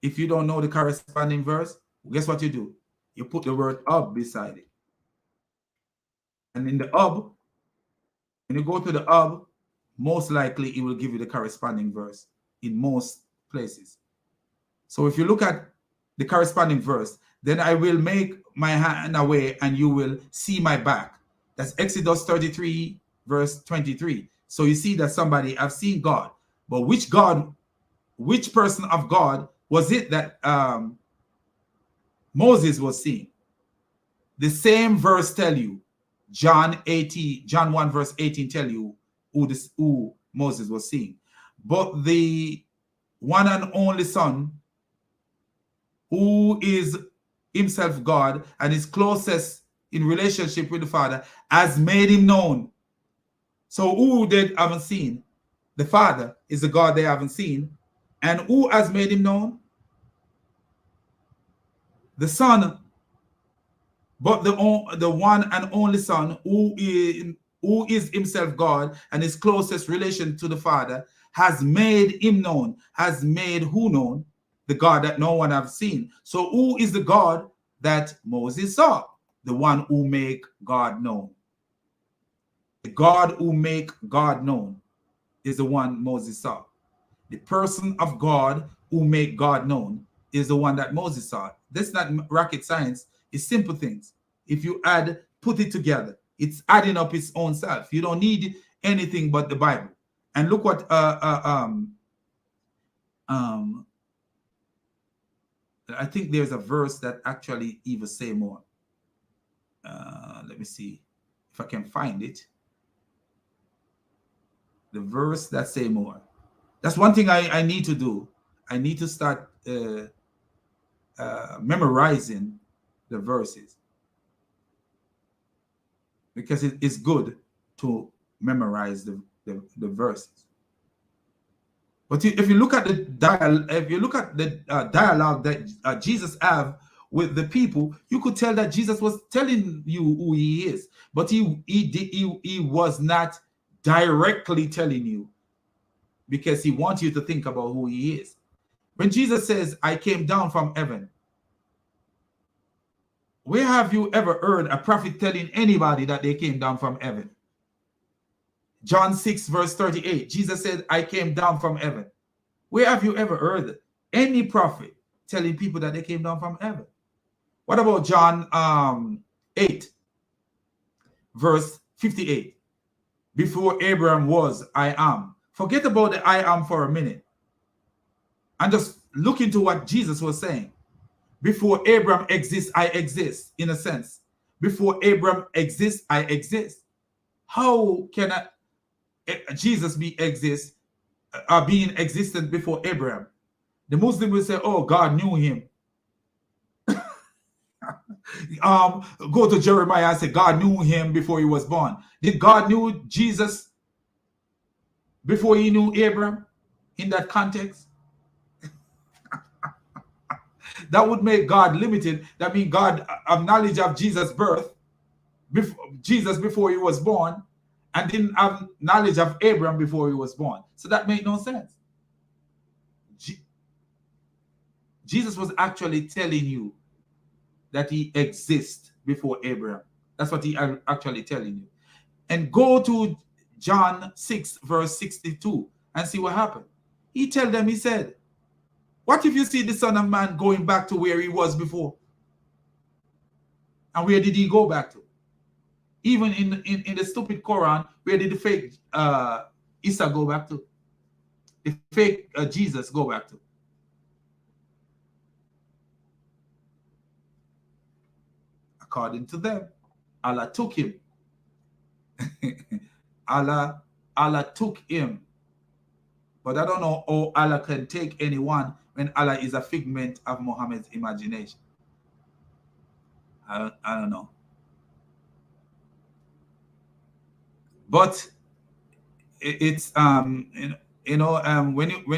If you don't know the corresponding verse, guess what you do? You put the word "up" beside it. And in the "up," when you go to the "up," most likely it will give you the corresponding verse in most places. So if you look at the corresponding verse, then I will make my hand away and you will see my back. That's Exodus 33 verse 23. So you see that somebody have seen God. But which God, which person of God was it that Moses was seeing? The same verse tell you, John 1 verse 18 tell you who Moses was seeing. But the one and only Son, who is himself God and is closest in relationship with the Father, has made him known. So who they haven't seen? The Father is the God they haven't seen. And who has made him known? The Son. But the one and only Son, who is himself God and his closest relation to the Father, has made him known. Has made who known? The God that no one have seen. So who is the God that Moses saw? The one who make God known. The God who make God known is the one Moses saw. The person of God who make God known is the one that Moses saw. That's not rocket science. It's simple things. If you put it together, it's adding up its own self. You don't need anything but the Bible. And look what I think there's a verse that actually even say more. Let me see if I can find it. The verse that say more. That's one thing I need to do. I need to start memorizing the verses, because it's good to memorize the verses. But if you look at the dialogue that Jesus have with the people, you could tell that Jesus was telling you who he is, but he was not directly telling you, because he wants you to think about who he is. When Jesus says, I came down from heaven, where have you ever heard a prophet telling anybody that they came down from heaven? John 6 verse 38, Jesus said, I came down from heaven. Where have you ever heard any prophet telling people that they came down from heaven? What about John 8 verse 58? Before Abraham was, I am. Forget about the I am for a minute and just look into what Jesus was saying. Before Abraham exists, I exist, in a sense. Before Abraham exists, I exist. How can Jesus being existent before Abraham? The Muslim will say, oh, God knew him. Go to Jeremiah and say, God knew him before he was born. Did God knew Jesus before he knew Abraham in that context? That would make God limited. That means God have knowledge of Jesus' birth, Jesus before he was born, and didn't have knowledge of Abraham before he was born. So that made no sense. Jesus was actually telling you that he exists before Abraham. That's what he actually telling you. And go to John 6 verse 62 and see what happened. He tell them, he said, what if you see the Son of Man going back to where he was before? And where did he go back to? Even in the stupid Quran, where did the fake Isa go back to? The fake Jesus go back to? According to them, Allah took him. Allah took him But I don't know how Allah can take anyone when Allah is a figment of Muhammad's imagination. I don't know. But it's when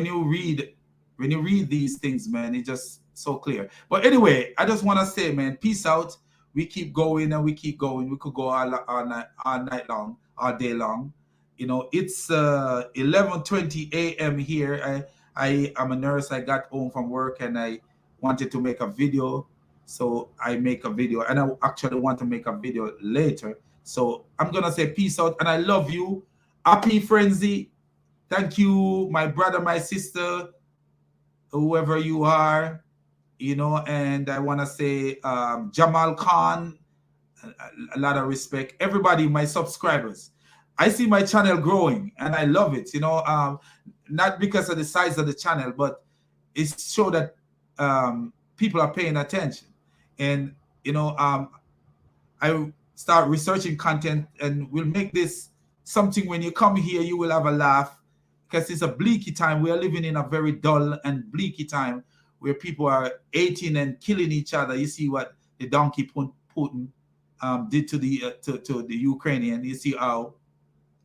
you read these things, man, it's just so clear. But anyway, I just want to say, man, peace out. We keep going and we keep going. We could go all night long, all day long. You know, it's 11:20 a.m. here. I am a nurse. I got home from work and I wanted to make a video. So I make a video, and I actually want to make a video later. So I'm going to say peace out, and I love you. Happy Frenzy. Thank you, my brother, my sister, whoever you are, you know, and I want to say Jamal Khan, a lot of respect. Everybody, my subscribers. I see my channel growing, and I love it, you know, not because of the size of the channel, but it's show that people are paying attention. And, you know, I start researching content, and we'll make this something. When you come here, you will have a laugh, because it's a bleaky time. We are living in a very dull and bleaky time where people are hating and killing each other. You see what the donkey Putin did to the Ukrainian. You see how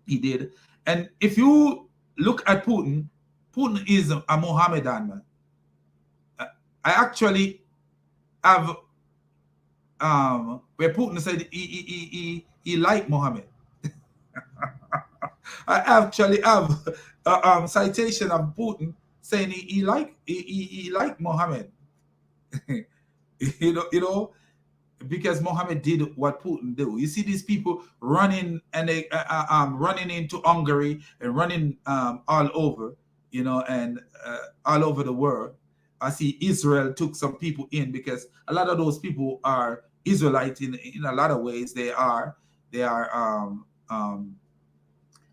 he did. And if you look at Putin, Putin is a Mohammedan man. I actually have where Putin said he liked Muhammad. I actually have a citation of Putin saying he liked Muhammad. you know, because Muhammad did what Putin do. You see these people running, and they running into Hungary and running all over, you know, and all over the world. I see Israel took some people in, because a lot of those people are Israelite in a lot of ways. They are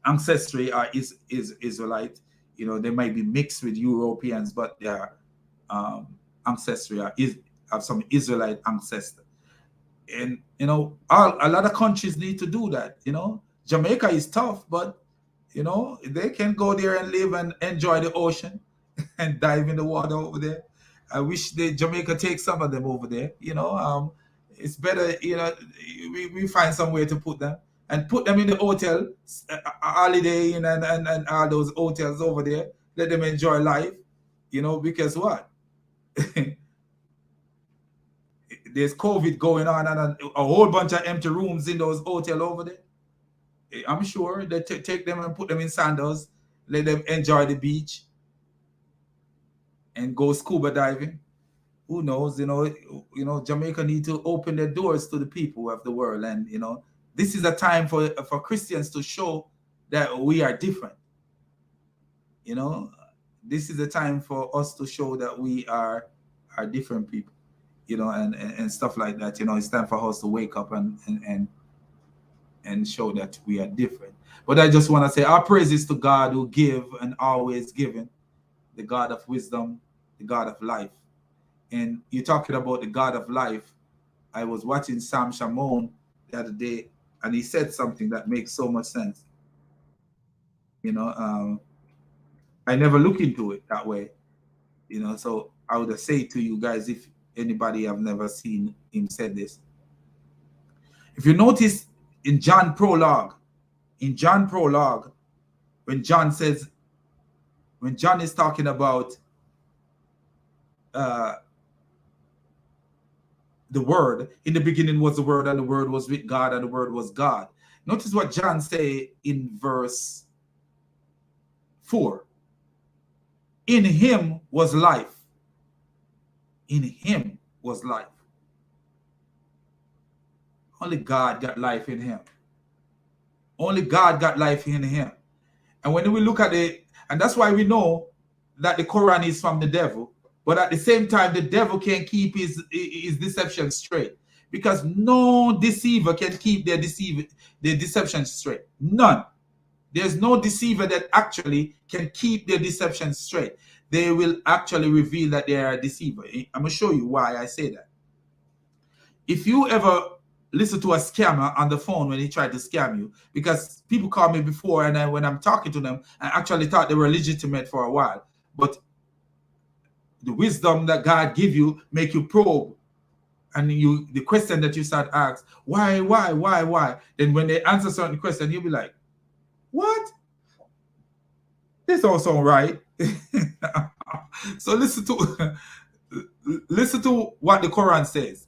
ancestry is Israelite. You know, they might be mixed with Europeans, but their ancestry have some Israelite ancestor. And you know, a lot of countries need to do that. You know, Jamaica is tough, but you know, they can go there and live and enjoy the ocean and dive in the water over there. I wish Jamaica takes some of them over there. You know, it's better. You know, we find somewhere to put them, and put them in the hotel, Holiday Inn and all those hotels over there. Let them enjoy life. You know, because what? There's COVID going on, and a whole bunch of empty rooms in those hotels over there. I'm sure they take them and put them in sandals, let them enjoy the beach and go scuba diving. Who knows? You know, Jamaica need to open their doors to the people of the world, and you know, this is a time for Christians to show that we are different. You know, this is a time for us to show that we are different people. You know, and stuff like that. You know, it's time for us to wake up and show that we are different. But I just want to say our praises to God, who give and always giving, the God of wisdom, the God of life. And you're talking about the God of life. I was watching Sam Shamon the other day, and he said something that makes so much sense. You know, I never look into it that way. You know, so I would say to you guys, if anybody have never seen him said this, if you notice in John prologue, when John is talking about the Word, in the beginning was the Word, and the Word was with God, and the Word was God. Notice what John say in verse 4. In him was life. In him was life. Only God got life in him. Only God got life in him. And when we look at it, and that's why we know that the Quran is from the devil, but at the same time, the devil can't keep his deception straight, because no deceiver can keep their deception straight. None. There's no deceiver that actually can keep their deception straight. They will actually reveal that they are a deceiver. I'm going to show you why I say that. If you ever listen to a scammer on the phone when he tried to scam you, because people call me before, and when I'm talking to them, I actually thought they were legitimate for a while, but the wisdom that God give you make you probe, and the question that you start ask, why? Then when they answer certain question, you'll be like, what? This don't sound right. So listen to what the Quran says.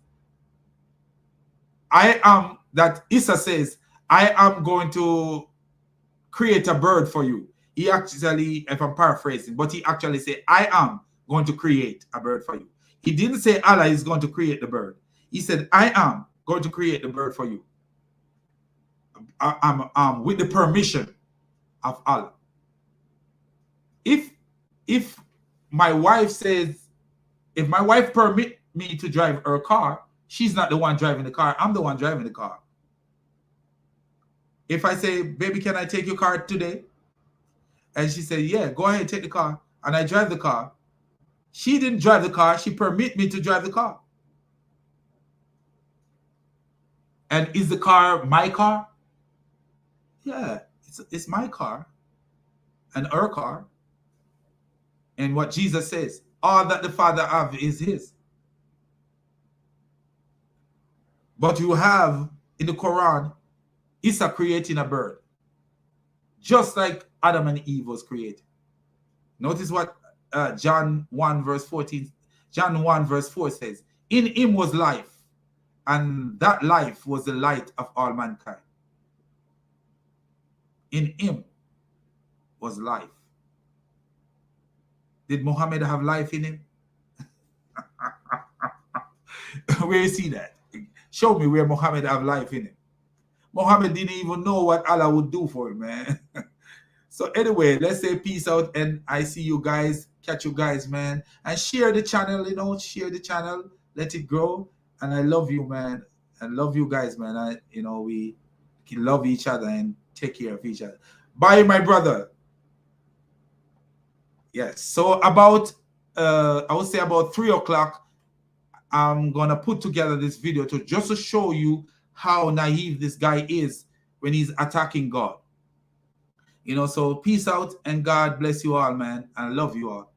That Isa says, I am going to create a bird for you. He actually, if I'm paraphrasing, but he actually said, I am going to create a bird for you. He didn't say Allah is going to create the bird. He said, I am going to create the bird for you. I'm with the permission of Allah. If my wife says, if my wife permit me to drive her car, she's not the one driving the car. I'm the one driving the car. If I say, baby, can I take your car today? And she said, yeah, go ahead, take the car. And I drive the car. She didn't drive the car. She permit me to drive the car. And is the car my car? Yeah, it's my car and her car. And what Jesus says, all that the Father have is his. But you have in the Quran, Isa creating a bird, just like Adam and Eve was created. Notice what John 1 verse 14, John 1 verse 4 says, in him was life, and that life was the light of all mankind. In him was life. Did Muhammad have life in him? Where you see that? Show me where Muhammad have life in him. Muhammad didn't even know what Allah would do for him, man. So anyway, let's say peace out, and I see you guys, catch you guys, man. And share the channel, share the channel, let it grow. And I love you, man. I love you guys, man. We can love each other and take care of each other. Bye, my brother. Yes. So about, I would say about 3 o'clock, I'm going to put together this video just to show you how naive this guy is when he's attacking God. So peace out, and God bless you all, man. I love you all.